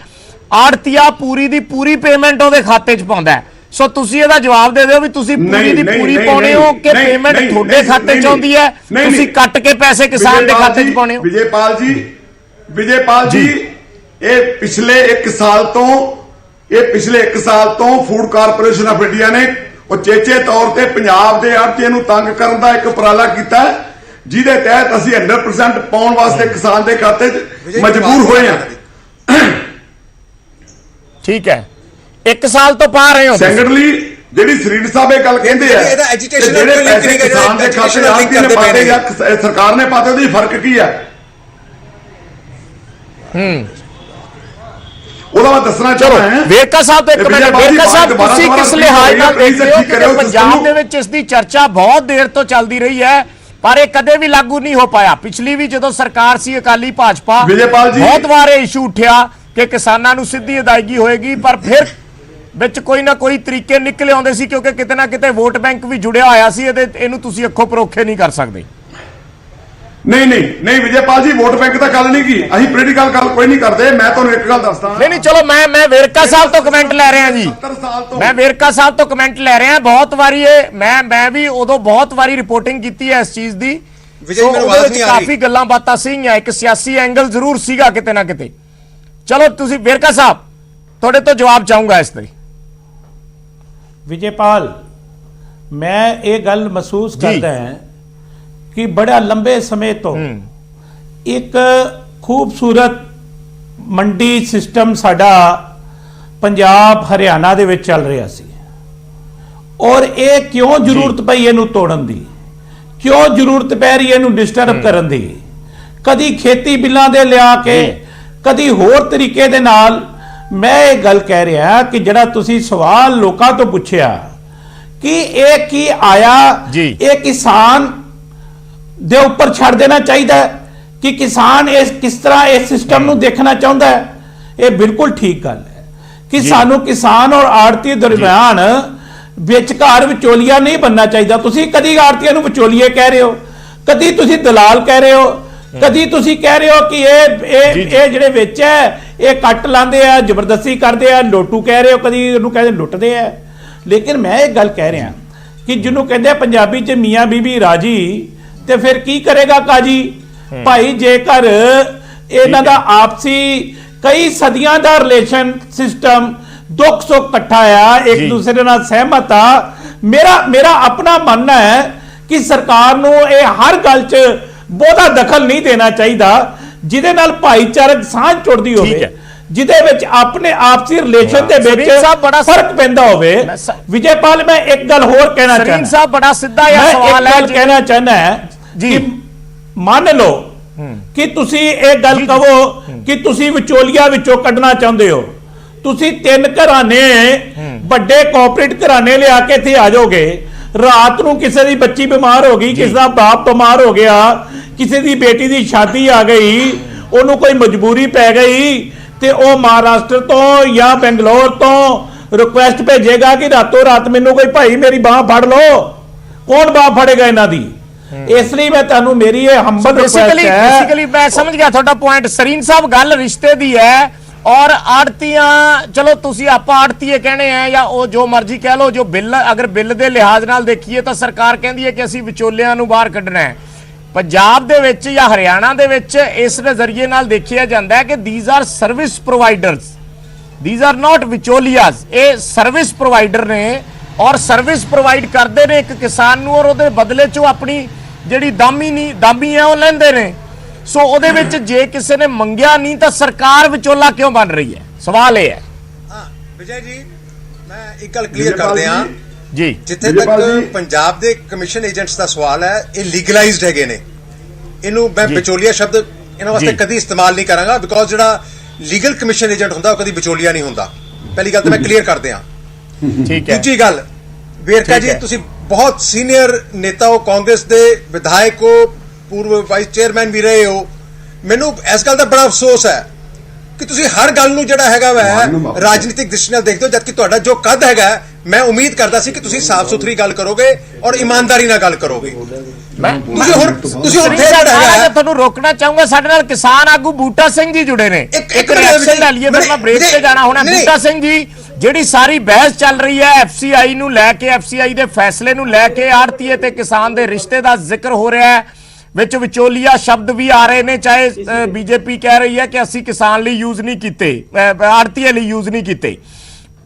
ਆੜਤੀਆ ਪੂਰੀ ਦੀ ਪੂਰੀ ਪੇਮੈਂਟ ਉਹਦੇ ਖਾਤੇ 'ਚ ਪਾਉਂਦਾ ਹੈ। ਸੋ ਤੁਸੀਂ ਇਹਦਾ ਜਵਾਬ ਦੇ ਦਿਓ ਵੀ ਤੁਸੀਂ ਪੂਰੀ ਦੀ ਪੂਰੀ ਪਾਉਣੇ ਹੋ ਕਿ ਪੇਮੈਂਟ ਤੁਹਾਡੇ ਖਾਤੇ 'ਚ ਆਉਂਦੀ ਹੈ, ਤੁਸੀਂ ਕੱਟ ਕੇ ਪੈਸੇ ਕਿਸਾਨ ਦੇ ਖਾਤੇ 'ਚ ਪਾਉਣੇ ਹੋ? ਵਿਜੇਪਾਲ ਜੀ ਇਹ ਪਿਛਲੇ 1 ਸਾਲ ਤੋਂ ਫੂਡ ਕਾਰਪੋਰੇਸ਼ਨ ਆਫ ਇੰਡੀਆ ਨੇ ਉਚੇਚੇ ਤੌਰ ਤੇ ਪੰਜਾਬ ਦੇ ਆੜ੍ਹਤੀਆਂ ਨੂੰ ਤੰਗ ਕਰਨ ਦਾ ਇੱਕ ਉਪਰਾਲਾ ਕੀਤਾ, ਜਿਹਦੇ ਤਹਿਤ ਅਸੀਂ 100% ਪਾਉਣ ਵਾਸਤੇ ਕਿਸਾਨ ਦੇ ਖਾਤੇ 'ਚ ਮਜਬੂਰ ਹੋਏ ਹਾਂ। ਠੀਕ ਹੈ, 1 ਸਾਲ ਤੋਂ ਪਾ ਰਹੇ ਹੋ। ਸੈਕੰਡਲੀ ਜਿਹੜੀ ਸਰੀਰ ਸਾਹਿਬ ਇਹ ਗੱਲ ਕਹਿੰਦੇ ਆ ਜਿਹੜੇ ਪੈਸੇ ਕਿਸਾਨ ਦੇ ਖਾਤੇ ਆੜ੍ਹਤੀ ਨੇ ਪਾਤੇ ਜਾਂ ਸਰਕਾਰ ਨੇ ਪਾਤੇ, ਉਹਦੀ ਫਰਕ ਕੀ ਹੈ? ਉਹਦਾ ਮੈਂ ਦੱਸਣਾ ਚਾਹੁੰਦਾ ਹਾਂ। ਵੇਰਕਾ ਸਾਹਿਬ ਤੋਂ ਇੱਕ ਮਿੰਟ, ਵੇਰਕਾ ਸਾਹਿਬ ਤੁਸੀਂ ਕਿਸ ਲਿਹਾਜ਼ ਨਾਲ ਦੇਖਦੇ ਹੋ ਕਿ ਪੰਜਾਬ ਦੇ ਵਿੱਚ ਇਸ ਦੀ ਚਰਚਾ ਬਹੁਤ ਦੇਰ ਤੋਂ ਚੱਲਦੀ ਰਹੀ ਹੈ ਪਰ ਇਹ ਕਦੇ ਵੀ ਲਾਗੂ ਨਹੀਂ ਹੋ ਪਾਇਆ? ਪਿਛਲੀ ਵੀ ਜਦੋਂ ਸਰਕਾਰ ਸੀ ਅਕਾਲੀ ਭਾਜਪਾ, ਬਹੁਤ ਵਾਰ ਇਹ ਇਸ਼ੂ ਉੱਠਿਆ ਕਿ ਕਿਸਾਨਾਂ ਨੂੰ ਸਿੱਧੀ ਅਦਾਇਗੀ ਹੋਏਗੀ, ਪਰ ਫਿਰ ਵਿੱਚ ਕੋਈ ਨਾ ਕੋਈ ਤਰੀਕੇ ਨਿਕਲੇ ਆਉਂਦੇ ਸੀ ਕਿਉਂਕਿ ਕਿਤੇ ਨਾ ਕਿਤੇ ਵੋਟ ਬੈਂਕ ਵੀ ਜੁੜਿਆ ਹੋਇਆ ਸੀ। ਇਹਨੂੰ ਤੁਸੀਂ ਅੱਖੋਂ ਪਰੋਖੇ ਨਹੀਂ ਕਰ ਸਕਦੇ। ਨਹੀਂ ਵਿਜੇਪਾਲ ਜੀ, ਵੋਟ ਬੈਂਕ ਤਾਂ ਗੱਲ ਨਹੀਂ ਕੀ, ਅਸੀਂ ਪੋਲੀਟੀਕਲ ਗੱਲ ਕੋਈ ਨਹੀਂ ਕਰਦੇ। ਮੈਂ ਤੁਹਾਨੂੰ ਇੱਕ ਗੱਲ ਦੱਸਦਾ। ਨਹੀਂ ਚਲੋ ਮੈਂ ਵੇਰਕਾ ਸਾਹਿਬ ਤੋਂ ਕਮੈਂਟ ਲੈ ਰਿਹਾ ਜੀ, ਮੈਂ ਵੇਰਕਾ ਸਾਹਿਬ ਤੋਂ ਕਮੈਂਟ ਲੈ ਰਿਹਾ। ਬਹੁਤ ਵਾਰੀ ਇਹ ਮੈਂ ਵੀ ਉਦੋਂ ਬਹੁਤ ਵਾਰੀ ਰਿਪੋਰਟਿੰਗ ਕੀਤੀ ਹੈ ਇਸ ਚੀਜ਼ ਦੀ, ਉਹਦੇ ਵਿੱਚ ਕਾਫੀ ਗੱਲਾਂ ਬਾਤਾਂ ਸੀਗੀਆਂ, ਇੱਕ ਸਿਆਸੀ ਐਂਗਲ ਜ਼ਰੂਰ ਸੀਗਾ ਕਿਤੇ ਨਾ ਕਿਤੇ। ਚਲੋ ਤੁਸੀਂ ਵੇਰਕਾ ਸਾਹਿਬ ਤੁਹਾਡੇ ਤੋਂ ਜਵਾਬ ਚਾਹੂੰਗਾ ਇਸ ਤੇ। ਵਿਜੇਪਾਲ, ਮੈਂ ਇਹ ਗੱਲ ਮਹਿਸੂਸ ਕਰਦਾ ਹਾਂ ਕਿ ਬੜਾ ਲੰਬੇ ਸਮੇਂ ਤੋਂ ਇੱਕ ਖੂਬਸੂਰਤ ਮੰਡੀ ਸਿਸਟਮ ਸਾਡਾ ਪੰਜਾਬ ਹਰਿਆਣਾ ਦੇ ਵਿੱਚ ਚੱਲ ਰਿਹਾ ਸੀ, ਔਰ ਇਹ ਕਿਉਂ ਜ਼ਰੂਰਤ ਪਈ ਇਹਨੂੰ ਤੋੜਨ ਦੀ, ਕਿਉਂ ਜ਼ਰੂਰਤ ਪੈ ਰਹੀ ਇਹਨੂੰ ਡਿਸਟਰਬ ਕਰਨ ਦੀ? ਕਦੀ ਖੇਤੀ ਬਿੱਲਾਂ ਦੇ ਲਿਆ ਕੇ, ਕਦੀ ਹੋਰ ਤਰੀਕੇ ਦੇ ਨਾਲ। ਮੈਂ ਇਹ ਗੱਲ ਕਹਿ ਰਿਹਾ ਕਿ ਜਿਹੜਾ ਤੁਸੀਂ ਸਵਾਲ ਲੋਕਾਂ ਤੋਂ ਪੁੱਛਿਆ ਕਿ ਇਹ ਕੀ ਆਇਆ, ਇਹ ਕਿਸਾਨ ਦੇ ਉੱਪਰ ਛੱਡ ਦੇਣਾ ਚਾਹੀਦਾ ਕਿ ਕਿਸਾਨ ਕਿਸ ਤਰ੍ਹਾਂ ਇਸ ਸਿਸਟਮ ਨੂੰ ਦੇਖਣਾ ਚਾਹੁੰਦਾ ਹੈ, ਇਹ ਬਿਲਕੁਲ ਠੀਕ ਗੱਲ ਹੈ ਕਿ ਸਾਨੂੰ ਕਿਸਾਨ ਔਰ ਆੜਤੀ ਦਰਮਿਆਨ ਵਿਚਕਾਰ ਵਿਚੋਲੀਆ ਨਹੀਂ ਬਣਨਾ ਚਾਹੀਦਾ। ਤੁਸੀਂ ਕਦੀ ਆੜਤੀਆਂ ਨੂੰ ਵਿਚੋਲੀਏ ਕਹਿ ਰਹੇ ਹੋ, ਕਦੀ ਤੁਸੀਂ ਦਲਾਲ ਕਹਿ ਰਹੇ ਹੋ, ਕਦੀ ਤੁਸੀਂ ਕਹਿ ਰਹੇ ਹੋ ਕਿ ਇਹ ਜਿਹੜੇ ਵਿੱਚ ਹੈ ਇਹ ਕੱਟ ਲਾਉਂਦੇ ਆ, ਜ਼ਬਰਦਸਤੀ ਕਰਦੇ ਆ, ਲੋਟੂ ਕਹਿ ਰਹੇ ਹੋ, ਕਦੀ ਇਹਨੂੰ ਕਹਿੰਦੇ ਲੁੱਟਦੇ ਆ। ਲੇਕਿਨ ਮੈਂ ਇਹ ਗੱਲ ਕਹਿ ਰਿਹਾ ਕਿ ਜਿਹਨੂੰ ਕਹਿੰਦੇ ਪੰਜਾਬੀ 'ਚ ਮੀਆਂ ਬੀਬੀ ਰਾਜੀ ਤੇ ਫਿਰ ਕੀ ਕਰੇਗਾ ਕਾਜੀ? ਭਾਈ ਜੇਕਰ ਇਹਨਾਂ ਦਾ ਆਪਸੀ ਕਈ ਸਦੀਆਂ ਦਾ ਰਿਲੇਸ਼ਨ ਸਿਸਟਮ ਦੁੱਖ ਸੁੱਖ ਇਕੱਠਾ ਆ, ਇੱਕ ਦੂਸਰੇ ਨਾਲ ਸਹਿਮਤ ਆ, ਮੇਰਾ ਆਪਣਾ ਮੰਨਣਾ ਹੈ ਕਿ ਸਰਕਾਰ ਨੂੰ ਇਹ ਹਰ ਗੱਲ 'ਚ ਬਹੁਤਾ ਦਖਲ ਨਹੀਂ ਦੇਣਾ ਚਾਹੀਦਾ ਜਿਹਦੇ ਨਾਲ ਭਾਈਚਾਰਕ ਸਾਂਝ ਟੁੱਟਦੀ ਹੋਵੇ, ਜਿਹਦੇ ਵਿੱਚ ਆਪਣੇ ਆਪਸੀ ਰਿਲੇਸ਼ਨ ਦੇ ਵਿੱਚ ਫਰਕ ਪੈਂਦਾ ਹੋਵੇ। ਵਿਜੇਪਾਲ, ਮੈਂ ਇੱਕ ਗੱਲ ਹੋਰ ਕਹਿਣਾ ਚਾਹੁੰਦਾ ਸਾਹਿਬ, ਬੜਾ ਸਿੱਧਾ ਜਿਹਾ ਸਵਾਲ ਹੈ, ਕਹਿਣਾ ਚਾਹੁੰਦਾ ਕਿ ਮੰਨ ਲਓ ਕਿ ਤੁਸੀਂ ਇਹ ਗੱਲ ਕਹੋ ਕਿ ਤੁਸੀਂ ਵਿਚੋਲੀਆ ਵਿੱਚੋਂ ਕੱਢਣਾ ਚਾਹੁੰਦੇ ਹੋ, ਤੁਸੀਂ 3 ਘਰਾਣੇ ਵੱਡੇ ਕੋਆਪਰੇਟ ਘਰਾਣੇ ਲਿਆ ਕੇ ਇੱਥੇ ਆ ਜਾਓਗੇ, ਰਾਤ ਨੂੰ ਕਿਸੇ ਦੀ ਬੱਚੀ ਬਿਮਾਰ ਹੋ ਗਈ, ਕਿਸੇ ਦਾ ਬਾਪ ਬਿਮਾਰ ਹੋ ਗਿਆ, ਕਿਸੇ ਦੀ ਬੇਟੀ ਦੀ ਸ਼ਾਦੀ ਆ ਗਈ, ਉਹਨੂੰ ਕੋਈ ਮਜਬੂਰੀ ਪੈ ਗਈ ਤੇ ਉਹ ਮਹਾਰਾਸ਼ਟਰ ਤੋਂ ਜਾਂ ਬੰਗਲੌਰ ਤੋਂ ਰਿਕੁਐਸਟ ਭੇਜੇਗਾ ਕਿ ਰਾਤੋਂ ਰਾਤ ਮੈਨੂੰ ਕੋਈ ਭਾਈ ਮੇਰੀ ਬਾਹ ਫੜ ਲਓ। ਕੌਣ ਬਾਹ ਫੜੇਗਾ ਇਹਨਾਂ ਦੀ? ਇਸ ਲਈ ਮੈਂ ਤੁਹਾਨੂੰ ਮੇਰੀ ਇਹ ਹੰਬਲ ਰਿਕੁਐਸਟ ਹੈ। ਬੇਸਿਕਲੀ ਮੈਂ ਸਮਝ ਗਿਆ ਤੁਹਾਡਾ ਪੁਆਇੰਟ ਸਰੀਨ ਸਾਹਿਬ, ਗੱਲ ਰਿਸ਼ਤੇ ਦੀ ਹੈ ਔਰ ਆੜਤੀਆਂ, ਚਲੋ ਤੁਸੀਂ ਆਪਾਂ ਆੜਤੀਏ कहने हैं ਜਾਂ ਉਹ ਜੋ ਮਰਜ਼ੀ ਕਹਿ ਲਓ, ਜੋ ਬਿੱਲ ਅਗਰ ਬਿੱਲ ਦੇ ਲਿਹਾਜ਼ ਨਾਲ ਦੇਖੀਏ ਤਾਂ ਸਰਕਾਰ ਕਹਿੰਦੀ ਹੈ ਕਿ ਅਸੀਂ ਵਿਚੋਲਿਆਂ ਨੂੰ ਬਾਹਰ ਕੱਢਣਾ ਹੈ। ਪੰਜਾਬ ਦੇ ਵਿੱਚ ਜਾਂ ਹਰਿਆਣਾ ਦੇ ਵਿੱਚ ਇਸ ਨਜ਼ਰੀਏ ਨਾਲ ਦੇਖਿਆ ਜਾਂਦਾ ਹੈ ਕਿ these are service providers, these are not ਵਿਚੋਲੀਆਸ। ਇਹ ਸਰਵਿਸ ਪ੍ਰੋਵਾਈਡਰ ਨੇ ਔਰ ਸਰਵਿਸ ਪ੍ਰੋਵਾਈਡ ਕਰਦੇ ਨੇ ਇੱਕ ਕਿਸਾਨ ਨੂੰ, ਔਰ ਉਹਦੇ ਬਦਲੇ 'ਚ ਆਪਣੀ ਜਿਹੜੀ ਦਾਮੀ ਹੈ ਉਹ ਲੈਂਦੇ ਨੇ। ਸੋ ਉਹਦੇ ਵਿੱਚ ਜੇ ਕਿਸੇ ਨੇ ਮੰਗਿਆ ਨਹੀਂ ਤਾਂ ਸਰਕਾਰ ਵਿਚੋਲਾ ਕਿਉਂ ਬਣ ਰਹੀ ਹੈ? ਸਵਾਲ ਇਹ ਹੈ। ਵਿਜੇ ਜੀ, ਮੈਂ ਇੱਕ ਗੱਲ ਕਲੀਅਰ ਕਰਦੇ ਹਾਂ ਜੀ, ਜਿੱਥੇ ਤੱਕ ਪੰਜਾਬ ਦੇ ਕਮਿਸ਼ਨ ਏਜੰਟਸ ਦਾ ਸਵਾਲ ਹੈ, ਇਹ ਲੀਗਲਾਈਜ਼ਡ ਹੈਗੇ ਨੇ। ਇਹਨੂੰ ਮੈਂ ਵਿਚੋਲੀਆ ਸ਼ਬਦ ਇਹਨਾਂ ਵਾਸਤੇ ਕਦੀ ਇਸਤੇਮਾਲ ਨਹੀਂ ਕਰਾਂਗਾ, ਬਿਕੋਜ਼ ਜਿਹੜਾ ਲੀਗਲ ਕਮਿਸ਼ਨ ਏਜੰਟ ਹੁੰਦਾ, ਉਹ ਕਦੀ ਵਿਚੋਲੀਆ ਨਹੀਂ ਹੁੰਦਾ। ਪਹਿਲੀ ਗੱਲ ਤਾਂ ਮੈਂ ਕਲੀਅਰ ਕਰ ਦਿਆਂ। ਠੀਕ ਹੈ। ਦੂਜੀ ਗੱਲ, ਵੇਰਕਾ ਜੀ ਤੁਸੀਂ ਬਹੁਤ ਸੀਨੀਅਰ ਨੇਤਾ ਹੋ, ਕਾਂਗਰਸ ਦੇ ਵਿਧਾਇਕ ਹੋ, ਪੂਰਵ ਵਾਈਸ ਚੇਅਰਮੈਨ ਵੀ ਰਹੇ ਹੋ। ਮੈਨੂੰ ਇਸ ਗੱਲ ਦਾ ਬੜਾ ਅਫਸੋਸ ਹੈ ਕਿ ਤੁਸੀਂ ਹਰ ਗੱਲ ਨੂੰ ਜਿਹੜਾ ਹੈਗਾ ਵੈ ਰਾਜਨੀਤਿਕ ਦ੍ਰਿਸ਼ਟੀ ਨਾਲ ਦੇਖਦੇ ਹੋ, ਜਦਕਿ ਤੁਹਾਡਾ ਜੋ ਕੱਦ ਹੈਗਾ, ਮੈਂ ਉਮੀਦ ਕਰਦਾ ਸੀ ਕਿ ਤੁਸੀਂ ਸਾਫ਼ ਸੁਥਰੀ ਗੱਲ ਕਰੋਗੇ ਔਰ ਇਮਾਨਦਾਰੀ ਨਾਲ ਗੱਲ ਕਰੋਗੇ। ਤੁਹਾਨੂੰ ਰੋਕਣਾ ਚਾਹੂੰਗਾ, ਸਾਡੇ ਨਾਲ ਕਿਸਾਨ ਆਗੂ ਬੂਟਾ ਸਿੰਘ ਜੀ ਜੁੜੇ ਨੇ। ਇੱਕ ਰਿਐਕਸ਼ਨ ਲੈ ਲਈਏ, ਫਿਰ ਮੈਂ ਬ੍ਰੇਕ ਤੇ ਜਾਣਾ ਹੋਣਾ। ਬੂਟਾ ਸਿੰਘ ਜੀ, ਜਿਹੜੀ ਸਾਰੀ ਬਹਿਸ ਚੱਲ ਰਹੀ ਹੈ FCI ਨੂੰ ਲੈ ਕੇ, FCI ਦੇ ਫੈਸਲੇ ਨੂੰ ਲੈ ਕੇ, ਆੜਤੀਏ ਤੇ ਕਿਸਾਨ ਦੇ ਰਿਸ਼ਤੇ ਦਾ ਜ਼ਿਕਰ ਹੋ ਰਿਹਾ ਹੈ, ਵਿੱਚ ਵਿਚੋਲੀਆ ਸ਼ਬਦ ਵੀ ਆ ਰਹੇ ਨੇ। ਚਾਹੇ BJP ਕਹਿ ਰਹੀ ਹੈ ਕਿ ਅਸੀਂ ਕਿਸਾਨ ਲਈ ਯੂਜ਼ ਨਹੀਂ ਕੀਤੇ, ਆੜਤੀਏ ਲਈ ਯੂਜ਼ ਨਹੀਂ ਕੀਤੇ।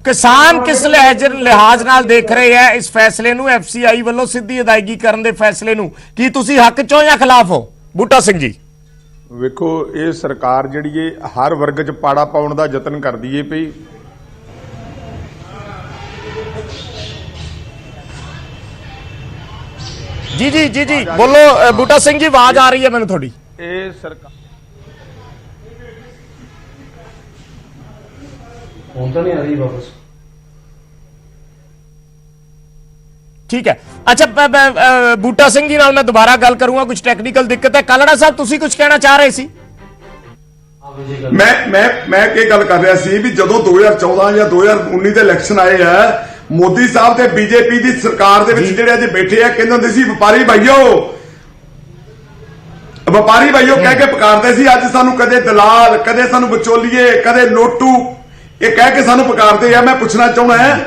ਕਿਸਾਨ ਕਿਸ ਲਿਹਾਜ਼ ਨਾਲ ਦੇਖ ਰਹੇ ਹੈ ਇਸ ਫੈਸਲੇ ਨੂੰ, FCI ਵੱਲੋਂ ਸਿੱਧੀ ਅਦਾਇਗੀ ਕਰਨ ਦੇ ਫੈਸਲੇ ਨੂੰ? ਕੀ ਤੁਸੀਂ ਹੱਕ ਚੋਂ ਜਾਂ ਖਿਲਾਫ ਹੋ? ਬੂਟਾ ਸਿੰਘ ਜੀ, ਵੇਖੋ, ਇਹ ਸਰਕਾਰ ਜਿਹੜੀ ਏ ਹਰ ਵਰਗ 'ਚ ਪਾੜਾ ਪਾਉਣ ਦਾ ਯਤਨ ਕਰਦੀ ਏ ਪਈ। ਜੀ ਬੋਲੋ ਬੂਟਾ ਸਿੰਘ ਜੀ, ਆਵਾਜ਼ ਆ ਰਹੀ ਹੈ ਮੈਨੂੰ ਤੁਹਾਡੀ। ਇਹ ਸਰਕਾਰ ਹੁਣ ਤਾਂ ਨਹੀਂ ਆ ਰਹੀ ਵਾਪਸ। ਠੀਕ ਹੈ। ਅੱਛਾ, ਬੂਟਾ ਸਿੰਘ ਜੀ ਨਾਲ ਮੈਂ ਦੁਬਾਰਾ ਗੱਲ ਕਰੂੰਗਾ, ਕੁਝ ਟੈਕਨੀਕਲ ਦਿੱਕਤ ਹੈ। ਕਾਲੜਾ ਸਾਹਿਬ, ਤੁਸੀਂ ਕੁਝ ਕਹਿਣਾ ਚਾਹ ਰਹੇ ਸੀ? ਮੈਂ ਕੀ ਗੱਲ ਕਰ ਰਿਹਾ ਸੀ ਵੀ ਜਦੋਂ 2014 ਜਾਂ 2019 ਦੇ ਇਲੈਕਸ਼ਨ ਆਏ ਆ, ਮੋਦੀ ਸਾਹਿਬ ਤੇ BJP ਦੀ ਸਰਕਾਰ ਦੇ ਵਿੱਚ ਜਿਹੜੇ ਅੱਜ ਬੈਠੇ ਆ, ਕਹਿੰਦੇ ਹੁੰਦੇ ਸੀ ਵਪਾਰੀ ਭਾਈਓ ਕਹਿ ਕੇ ਪੁਕਾਰਦੇ ਸੀ। ਅੱਜ ਸਾਨੂੰ ਕਦੇ ਦਲਾਲ, ਕਦੇ ਸਾਨੂੰ ਵਿਚੋਲੀਏ, ਕਦੇ ਲੋਟੂ, ਇਹ ਕਹਿ ਕੇ ਸਾਨੂੰ ਪੁਕਾਰਦੇ ਆ। ਮੈਂ ਪੁੱਛਣਾ ਚਾਹੁੰਦਾ ਹਾਂ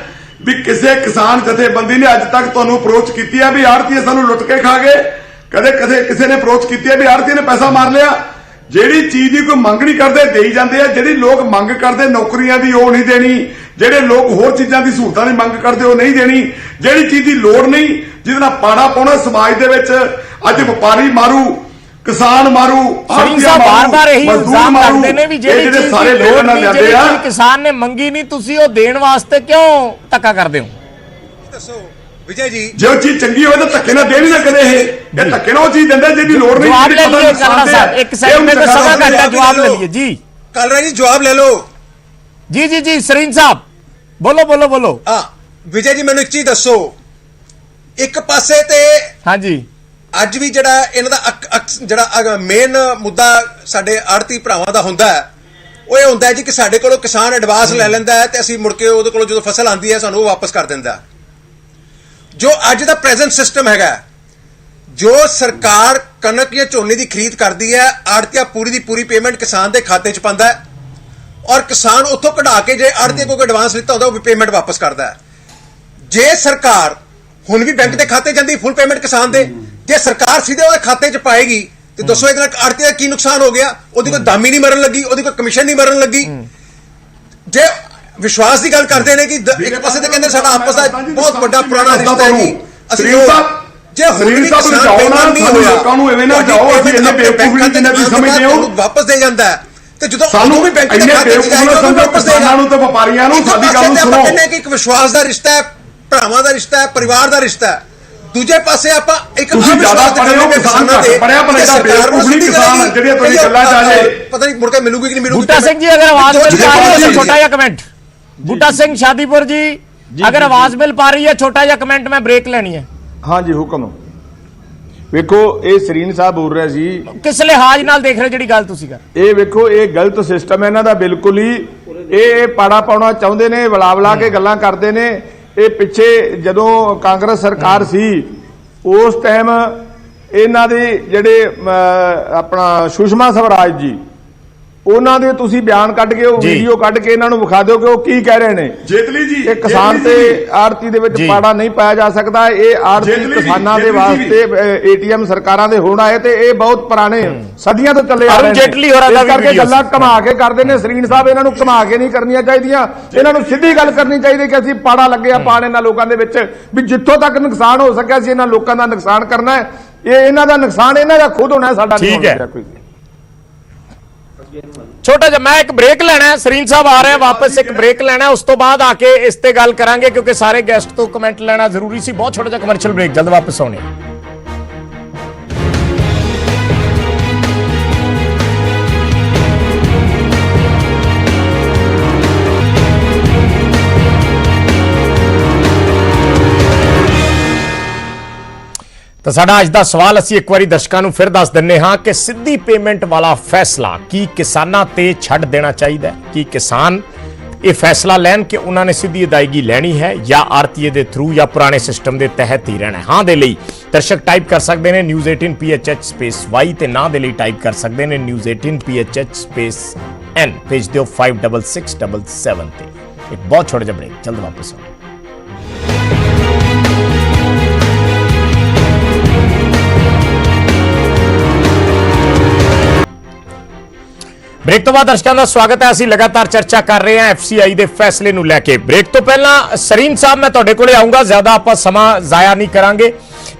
ਵੀ ਕਿਸੇ ਕਿਸਾਨ ਜਥੇਬੰਦੀ ਨੇ ਅੱਜ ਤੱਕ ਤੁਹਾਨੂੰ ਅਪਰੋਚ ਕੀਤੀ ਹੈ ਵੀ ਆੜਤੀਏ ਸਾਨੂੰ ਲੁੱਟ ਕੇ ਖਾ ਗਏ? ਕਦੇ ਕਿਸੇ ਨੇ ਅਪਰੋਚ ਕੀਤੀ ਹੈ ਵੀ ਆੜਤੀਏ ਨੇ ਪੈਸਾ ਮਾਰ ਲਿਆ? ਜਿਹੜੀ ਚੀਜ਼ ਦੀ ਕੋਈ ਮੰਗ ਨਹੀਂ ਕਰਦੇ, ਦੇਈ ਜਾਂਦੇ ਆ। ਜਿਹੜੀ ਲੋਕ ਮੰਗ ਕਰਦੇ ਨੌਕਰੀਆਂ ਦੀ, ਉਹ ਨਹੀਂ ਦੇਣੀ। ਜਿਹੜੇ ਲੋਕ ਹੋਰ ਚੀਜ਼ਾਂ ਦੀ ਸਹੂਲਤਾਂ ਦੀ ਮੰਗ ਕਰਦੇ, ਉਹ ਨਹੀਂ ਦੇਣੀ। ਜਿਹੜੀ ਚੀਜ਼ ਦੀ ਲੋੜ ਨਹੀਂ, ਜਿਹਦੇ ਨਾਲ ਪਾੜਾ ਪਾਉਣਾ ਸਮਾਜ ਦੇ ਵਿੱਚ, ਅੱਜ ਵਪਾਰੀ ਮਾਰੂ, ਕਿਸਾਨ ਮਾਰੂ, ਬਾਰ-ਬਾਰ ਇਹੀ ਇਲਜ਼ਾਮ ਕਰਦੇ ਨੇ ਵੀ ਜਿਹੜੇ ਸਾਰੇ ਲੋੜ ਨਾਲ ਜਾਂਦੇ ਆ, ਕਿਸਾਨ ਨੇ ਮੰਗੀ ਨਹੀਂ, ਤੁਸੀਂ ਉਹ ਦੇਣ ਵਾਸਤੇ ਕਿਉਂ ਧੱਕਾ ਕਰਦੇ ਹੋ? ਦੱਸੋ ਵਿਜੇ ਜੀ, ਜੇ ਉਹ ਚੀਜ਼ ਚੰਗੀ ਹੋਵੇ ਤਾਂ ਧੱਕੇ ਨਾਲ ਦੇ ਵੀ ਨਾ ਕਦੇ। ਇਹ ਧੱਕੇ ਨਾਲ ਉਹ ਚੀਜ਼ ਦਿੰਦੇ ਜਿਹਦੀ ਲੋੜ ਨਹੀਂ। ਜਵਾਬ ਲੈ ਲਈਏ ਕਾਲੜਾ ਸਾਹਿਬ, ਇੱਕ ਸੈਕਿੰਡ में ਸਮਾਂ ਘੱਟ ਹੈ, ਜਵਾਬ ਲੈ ਲਈਏ ਜੀ। ਕਾਲੜਾ ਜੀ ਜਵਾਬ ਲੈ ਲਓ। ਜੀ ਸਰੀਨ ਸਾਹਿਬ, ਬੋਲੋ। ਹਾਂ ਵਿਜੇ ਜੀ, ਮੈਨੂੰ ਇੱਕ ਚੀਜ਼ ਦੱਸੋ। ਇੱਕ ਪਾਸੇ ਤੇ ਹਾਂਜੀ ਅੱਜ ਵੀ ਜਿਹੜਾ ਇਹਨਾਂ ਦਾ ਜਿਹੜਾ ਮੇਨ ਮੁੱਦਾ ਸਾਡੇ ਆੜਤੀ ਭਰਾਵਾਂ ਦਾ ਹੁੰਦਾ ਹੈ, ਉਹ ਇਹ ਹੁੰਦਾ ਹੈ ਜੀ ਕਿ ਸਾਡੇ ਕੋਲੋਂ ਕਿਸਾਨ ਐਡਵਾਂਸ ਲੈ ਲੈਂਦਾ ਹੈ ਤੇ ਅਸੀਂ ਮੁੜ ਕੇ ਉਹਦੇ ਕੋਲੋਂ ਜਦੋਂ ਫਸਲ ਆਉਂਦੀ ਹੈ ਸਾਨੂੰ ਉਹ ਵਾਪਸ ਕਰ ਦਿੰਦਾ। ਜੋ ਅੱਜ ਦਾ ਪ੍ਰੈਜ਼ੈਂਟ ਸਿਸਟਮ ਹੈਗਾ, ਜੋ ਸਰਕਾਰ ਕਣਕ ਜਾਂ ਝੋਨੇ ਦੀ ਖਰੀਦ ਕਰਦੀ ਹੈ, ਆੜਤੀਆ ਪੂਰੀ ਦੀ ਪੂਰੀ ਪੇਮੈਂਟ ਕਿਸਾਨ ਦੇ ਖਾਤੇ 'ਚ ਪਾਉਂਦਾ ਹੈ ਔਰ ਕਿਸਾਨ ਉੱਥੋਂ ਕਢਾ ਕੇ ਜੇ ਆੜਤੀਏ ਕੋਲ ਐਡਵਾਂਸ ਲਿੱਤਾ ਹੁੰਦਾ ਉਹ ਪੇਮੈਂਟ ਵਾਪਸ ਕਰਦਾ ਹੈ। ਜੇ ਸਰਕਾਰ ਹੁਣ ਵੀ ਬੈਂਕ ਦੇ ਖਾਤੇ ਜਾਂਦੀ ਫੁੱਲ ਪੇਮੈਂਟ ਕਿਸਾਨ ਦੇ, ਜੇ ਸਰਕਾਰ ਸਿੱਧੇ ਉਹਦੇ ਖਾਤੇ 'ਚ ਪਾਏਗੀ ਤੇ ਦੱਸੋ ਇਹਦੇ ਨਾਲ ਆੜਤੀਏ ਦਾ ਕੀ ਨੁਕਸਾਨ ਹੋ ਗਿਆ? ਉਹਦੀ ਕੋਈ ਦਾਮੀ ਨਹੀਂ ਮਰਨ ਲੱਗੀ, ਉਹਦੀ ਕੋਈ ਕਮਿਸ਼ਨ ਨਹੀਂ ਮਰਨ ਲੱਗੀ। ਜੇ ਵਿਸ਼ਵਾਸ ਦੀ ਗੱਲ ਕਰਦੇ ਨੇ ਕਿ ਇੱਕ ਪਾਸੇ ਤੇ ਕਹਿੰਦੇ ਸਾਡਾ ਆਪਸ ਦਾ ਬਹੁਤ ਵੱਡਾ ਪੁਰਾਣਾ ਰਿਸ਼ਤਾ ਹੈ ਜੀ, ਅਸੀਂ ਜੇ ਸਰੀਰ ਸਾਹਿਬ ਨੂੰ ਜਾਓ ਨਾ, ਲੋਕਾਂ ਨੂੰ ਐਵੇਂ ਨਾ ਜਾਓ, ਅਸੀਂ ਇੰਨੇ ਬੇਵਕੂਫ ਨਹੀਂ ਜਿੰਨੇ ਤੁਸੀਂ ਸਮਝਦੇ ਹੋ। ਵਾਪਸ ਦੇ ਜਾਂਦਾ ਹੈ ਤੇ ਜਦੋਂ ਸਾਨੂੰ ਵੀ ਬੈਂਕ ਦੇ ਖਾਤੇ 'ਚ ਜਾਏਗਾ ਉਹਨੂੰ ਵਾਪਸ ਦੇ ਕਿਸਾਨਾਂ ਨੂੰ ਤੇ ਵਪਾਰੀਆਂ ਨੂੰ। ਸਾਡੀ ਗੱਲ ਨੂੰ ਸੁਣੋ, ਕਹਿੰਦੇ ਕਿ ਇੱਕ ਵਿਸ਼ਵਾਸ ਦਾ ਰਿਸ਼ਤਾ ਹੈ, ਭਰਾਵਾਂ ਦਾ ਰਿਸ਼ਤਾ ਹੈ, ਪਰਿਵਾਰ ਦਾ ਰਿਸ਼ਤਾ ਹੈ। ਦੂਜੇ ਪਾਸੇ ਆਪਾਂ ਇੱਕ ਜ਼ਿਆਦਾ ਪੜ੍ਹੇ ਹੋ, ਕਿਸਾਨ ਘੱਟ ਪੜਿਆ, ਪਰ ਇਹਦਾ ਬੇਵਕੂਫ ਨਹੀਂ ਕਿਸਾਨ ਜਿਹੜੀਆਂ ਤੁਸੀਂ ਗੱਲਾਂ ਚ ਆ ਜਾਏ। ਪਤਾ ਨਹੀਂ ਮੁੜ ਕੇ ਮਿਲੂਗੀ ਕਿ ਨਹੀਂ ਮਿਲੂਗੀ। ਬੂਟਾ ਸਿੰਘ ਜੀ, ਅਗਰ ਆਵਾਜ਼ ਮਿਲ ਪਾ ਰਹੀ ਹੈ, ਛੋਟਾ ਜਿਹਾ ਕਮੈਂਟ। ਬੂਟਾ ਸਿੰਘ ਸ਼ਾਦੀਪੁਰ ਜੀ, ਅਗਰ ਆਵਾਜ਼ ਮਿਲ ਪਾ ਰਹੀ ਹੈ, ਛੋਟਾ ਜਿਹਾ ਕਮੈਂਟ, ਮੈਂ ਬ੍ਰੇਕ ਲੈਣੀ ਹੈ। ਹਾਂਜੀ ਹੁਕਮ। ਵੇਖੋ, ਇਹ ਸਰੀਨ ਸਾਹਿਬ ਬੋਲ ਰਿਹਾ ਸੀ, ਕਿਸ ਲਿਹਾਜ਼ ਨਾਲ ਦੇਖ ਰਹੇ ਜਿਹੜੀ ਗੱਲ ਤੁਸੀਂ ਕਰ? ਇਹ ਵੇਖੋ, ਇਹ ਗਲਤ ਸਿਸਟਮ ਹੈ ਇਹਨਾਂ ਦਾ ਬਿਲਕੁਲ ਹੀ। ਇਹ ਪਾੜਾ ਪਾਉਣਾ ਚਾਹੁੰਦੇ ਨੇ, ਵਲਾ ਕੇ ਗੱਲਾਂ ਕਰਦੇ ਨੇ। ਇਹ ਪਿੱਛੇ ਜਦੋਂ ਕਾਂਗਰਸ ਸਰਕਾਰ ਸੀ ਉਸ ਟਾਈਮ ਇਹਨਾਂ ਦੇ ਜਿਹੜੇ ਆਪਣਾ ਸੁਸ਼ਮਾ ਸਵਰਾਜ ਜੀ, ਉਹਨਾਂ ਦੇ ਤੁਸੀਂ ਬਿਆਨ ਕੱਢ ਕੇ, ਉਹ ਵੀਡੀਓ ਕੱਢ ਕੇ ਇਹਨਾਂ ਨੂੰ ਵਿਖਾ ਦਿਓ ਕਿ ਉਹ ਕੀ ਕਹਿ ਰਹੇ ਨੇ। ਜੇਤਲੀ ਜੀ, ਇਹ ਕਿਸਾਨ ਤੇ ਆੜਤੀ ਦੇ ਵਿੱਚ ਪਾੜਾ ਨਹੀਂ ਪਾਇਆ ਜਾ ਸਕਦਾ। ਇਹ ਆੜਤੀ ਕਿਸਾਨਾਂ ਦੇ ਵਾਸਤੇ ATM ਸਰਕਾਰਾਂ ਦੇ ਹੋਣ ਆਏ ਤੇ ਇਹ ਬਹੁਤ ਪੁਰਾਣੇ ਸਦੀਆਂ ਤੋਂ ਚੱਲੇ ਆ ਰਹੇ ਨੇ। ਇਸ ਕਰਕੇ ਗੱਲਾਂ ਘੁਮਾ ਕੇ ਕਰਦੇ ਨੇ ਸਰੀਨ ਸਾਹਿਬ, ਇਹਨਾਂ ਨੂੰ ਘੁਮਾ ਕੇ ਨਹੀਂ ਕਰਨੀਆਂ ਚਾਹੀਦੀਆਂ। ਇਹਨਾਂ ਨੂੰ ਸਿੱਧੀ ਗੱਲ ਕਰਨੀ ਚਾਹੀਦੀ ਕਿ ਅਸੀਂ ਪਾੜਾ ਲੱਗਿਆ ਪਾਣ ਇਹਨਾਂ ਲੋਕਾਂ ਦੇ ਵਿੱਚ, ਵੀ ਜਿੱਥੋਂ ਤੱਕ ਨੁਕਸਾਨ ਹੋ ਸਕਿਆ ਸੀ ਇਹਨਾਂ ਲੋਕਾਂ ਦਾ ਨੁਕਸਾਨ ਕਰਨਾ ਹੈ। ਇਹ ਇਹਨਾਂ ਦਾ ਨੁਕਸਾਨ ਇਹਨਾਂ ਦਾ ਖੁਦ ਹੋਣਾ, ਸਾਡਾ ਨਹੀਂ ਹੋਣਾ ਕੋਈ। ਛੋਟਾ ਜਿਹਾ ਮੈਂ ਇੱਕ ਬ੍ਰੇਕ ਲੈਣਾ ਹੈ, ਸਰੀਨ ਸਾਹਿਬ ਆ ਰਹੇ ਵਾਪਸ, ਇੱਕ ਬ੍ਰੇਕ ਲੈਣਾ, ਉਸ ਤੋਂ ਬਾਅਦ ਆ ਕੇ ਇਸ ਤੇ ਗੱਲ ਕਰਾਂਗੇ ਕਿਉਂਕਿ ਸਾਰੇ ਗੈਸਟ ਤੋਂ ਕਮੈਂਟ ਲੈਣਾ ਜ਼ਰੂਰੀ ਸੀ। ਬਹੁਤ ਛੋਟਾ ਜਿਹਾ ਕਮਰਸ਼ੀਅਲ ਬ੍ਰੇਕ, ਜਲਦ ਵਾਪਸ ਆਉਣੇ। ਤਾਂ ਸਾਡਾ ਅੱਜ ਦਾ ਸਵਾਲ ਅਸੀਂ ਇੱਕ ਵਾਰੀ ਦਰਸ਼ਕਾਂ ਨੂੰ ਫਿਰ ਦੱਸ ਦਿੰਨੇ ਹਾਂ ਕਿ ਸਿੱਧੀ ਪੇਮੈਂਟ ਵਾਲਾ ਫੈਸਲਾ ਕੀ ਕਿਸਾਨਾਂ ਤੇ ਛੱਡ ਦੇਣਾ ਚਾਹੀਦਾ ਹੈ? ਕੀ ਕਿਸਾਨ ਇਹ ਫੈਸਲਾ ਲੈਣ ਕਿ ਉਹਨਾਂ ਨੇ ਸਿੱਧੀ ਅਦਾਇਗੀ ਲੈਣੀ ਹੈ ਜਾਂ ਆਰਤੀਏ ਦੇ ਥਰੂ ਜਾਂ ਪੁਰਾਣੇ ਸਿਸਟਮ ਦੇ ਤਹਿਤ ਹੀ ਰਹਿਣਾ ਹੈ? ਹਾਂ ਦੇ ਲਈ ਦਰਸ਼ਕ ਟਾਈਪ ਕਰ ਸਕਦੇ ਨੇ ਨਿਊਜ਼ 18 PHH ਸਪੇਸ Y ਤੇ ਨਾ ਦੇ ਲਈ ਟਾਈਪ ਕਰ ਸਕਦੇ ਨੇ ਨਿਊਜ਼ 18 PHH ਸਪੇਸ N। ਭੇਜ ਦਿਓ 56677 ਤੇ। ਇੱਕ ਬਹੁਤ ਛੋਟਾ ਜਿਹਾ ਬ੍ਰੇਕ, ਜਲਦ ਵਾਪਸ ਆਓ। ਬ੍ਰੇਕ ਤੋਂ ਬਾਅਦ ਦਰਸ਼ਕਾਂ ਦਾ ਸਵਾਗਤ ਹੈ। ਅਸੀਂ ਲਗਾਤਾਰ ਚਰਚਾ ਕਰ ਰਹੇ ਹਾਂ FCI ਦੇ ਫੈਸਲੇ ਨੂੰ ਲੈ ਕੇ। ਬ੍ਰੇਕ ਤੋਂ ਪਹਿਲਾਂ ਸਰੀਨ ਸਾਹਿਬ ਮੈਂ ਤੁਹਾਡੇ ਕੋਲੇ ਆਉਂਗਾ, ਜ਼ਿਆਦਾ ਆਪਾਂ ਸਮਾਂ ਜ਼ਾਇਆ ਨਹੀਂ ਕਰਾਂਗੇ।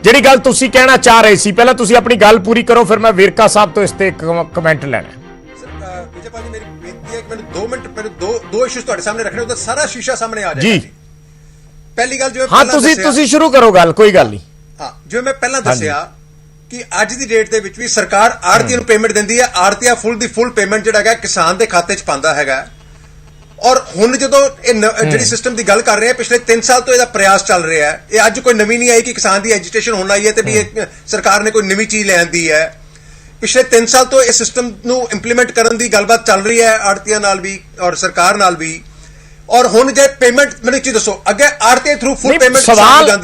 ਜਿਹੜੀ ਗੱਲ ਤੁਸੀਂ ਕਹਿਣਾ ਚਾਹ ਰਹੇ ਸੀ, ਪਹਿਲਾਂ ਤੁਸੀਂ ਆਪਣੀ ਗੱਲ ਪੂਰੀ ਕਰੋ, ਫਿਰ ਮੈਂ ਵੇਰਕਾ ਸਾਹਿਬ ਤੋਂ ਇਸ ਤੇ ਕਮੈਂਟ ਲੈਣਾ। ਵਿਜੇ ਪਾਲ ਜੀ ਮੇਰੀ ਬੇਨਤੀ ਹੈ ਕਿ ਮੈਨੂੰ 2 ਮਿੰਟ ਪਹਿਲੇ ਦੋ ਇਸ਼ੂਜ਼ ਤੁਹਾਡੇ ਸਾਹਮਣੇ ਰੱਖਣੇ, ਉਹਦਾ ਸਾਰਾ ਸ਼ੀਸ਼ਾ ਸਾਹਮਣੇ ਆ ਜਾਏਗਾ ਜੀ। ਪਹਿਲੀ ਗੱਲ ਜਿਵੇਂ ਹਾਂ ਤੁਸੀਂ ਸ਼ੁਰੂ ਕਰੋ ਗੱਲ, ਕੋਈ ਗੱਲ ਨਹੀਂ। ਹਾਂ ਜਿਵੇਂ ਮੈਂ ਪਹਿਲਾਂ ਦੱਸਿਆ ਕਿ ਅੱਜ ਦੀ ਡੇਟ ਦੇ ਵਿੱਚ ਵੀ ਸਰਕਾਰ ਆੜਤੀ ਨੂੰ ਪੇਮੈਂਟ ਦਿੰਦੀ ਹੈ, ਆੜਤੀਆ ਫੁੱਲ ਦੀ ਫੁੱਲ ਪੇਮੈਂਟ ਜਿਹੜਾ ਹੈਗਾ ਕਿਸਾਨ ਦੇ ਖਾਤੇ 'ਚ ਪਾਉਂਦਾ ਹੈਗਾ। ਔਰ ਹੁਣ ਜਦੋਂ ਇਹ ਜਿਹੜੀ ਸਿਸਟਮ ਦੀ ਗੱਲ ਕਰ ਰਹੇ ਆ, ਪਿਛਲੇ 3 ਸਾਲ ਤੋਂ ਇਹਦਾ ਪ੍ਰਯਾਸ ਚੱਲ ਰਿਹਾ ਹੈ। ਇਹ ਅੱਜ ਕੋਈ ਨਵੀਂ ਨਹੀਂ ਆਈ ਕਿ ਕਿਸਾਨ ਦੀ ਐਜੀਟੇਸ਼ਨ ਹੋਣ ਆਈ ਹੈ ਤੇ ਵੀ ਸਰਕਾਰ ਨੇ ਕੋਈ ਨਵੀਂ ਚੀਜ਼ ਲੈ ਆਂਦੀ ਹੈ। ਪਿਛਲੇ 3 ਸਾਲ ਤੋਂ ਇਸ ਸਿਸਟਮ ਨੂੰ ਇੰਪਲੀਮੈਂਟ ਕਰਨ ਦੀ ਗੱਲਬਾਤ ਚੱਲ ਰਹੀ ਹੈ ਆੜਤੀਆਂ ਨਾਲ ਵੀ ਔਰ ਸਰਕਾਰ ਨਾਲ ਵੀ। ਔਰ ਹੁਣ ਜੇ ਪੇਮੈਂਟ ਮੈਨੂੰ ਚੀਜ਼ ਦੱਸੋ, ਅੱਗੇ ਆਰਤੀ ਥਰੂ ਫੁੱਲ ਪੇਮੈਂਟ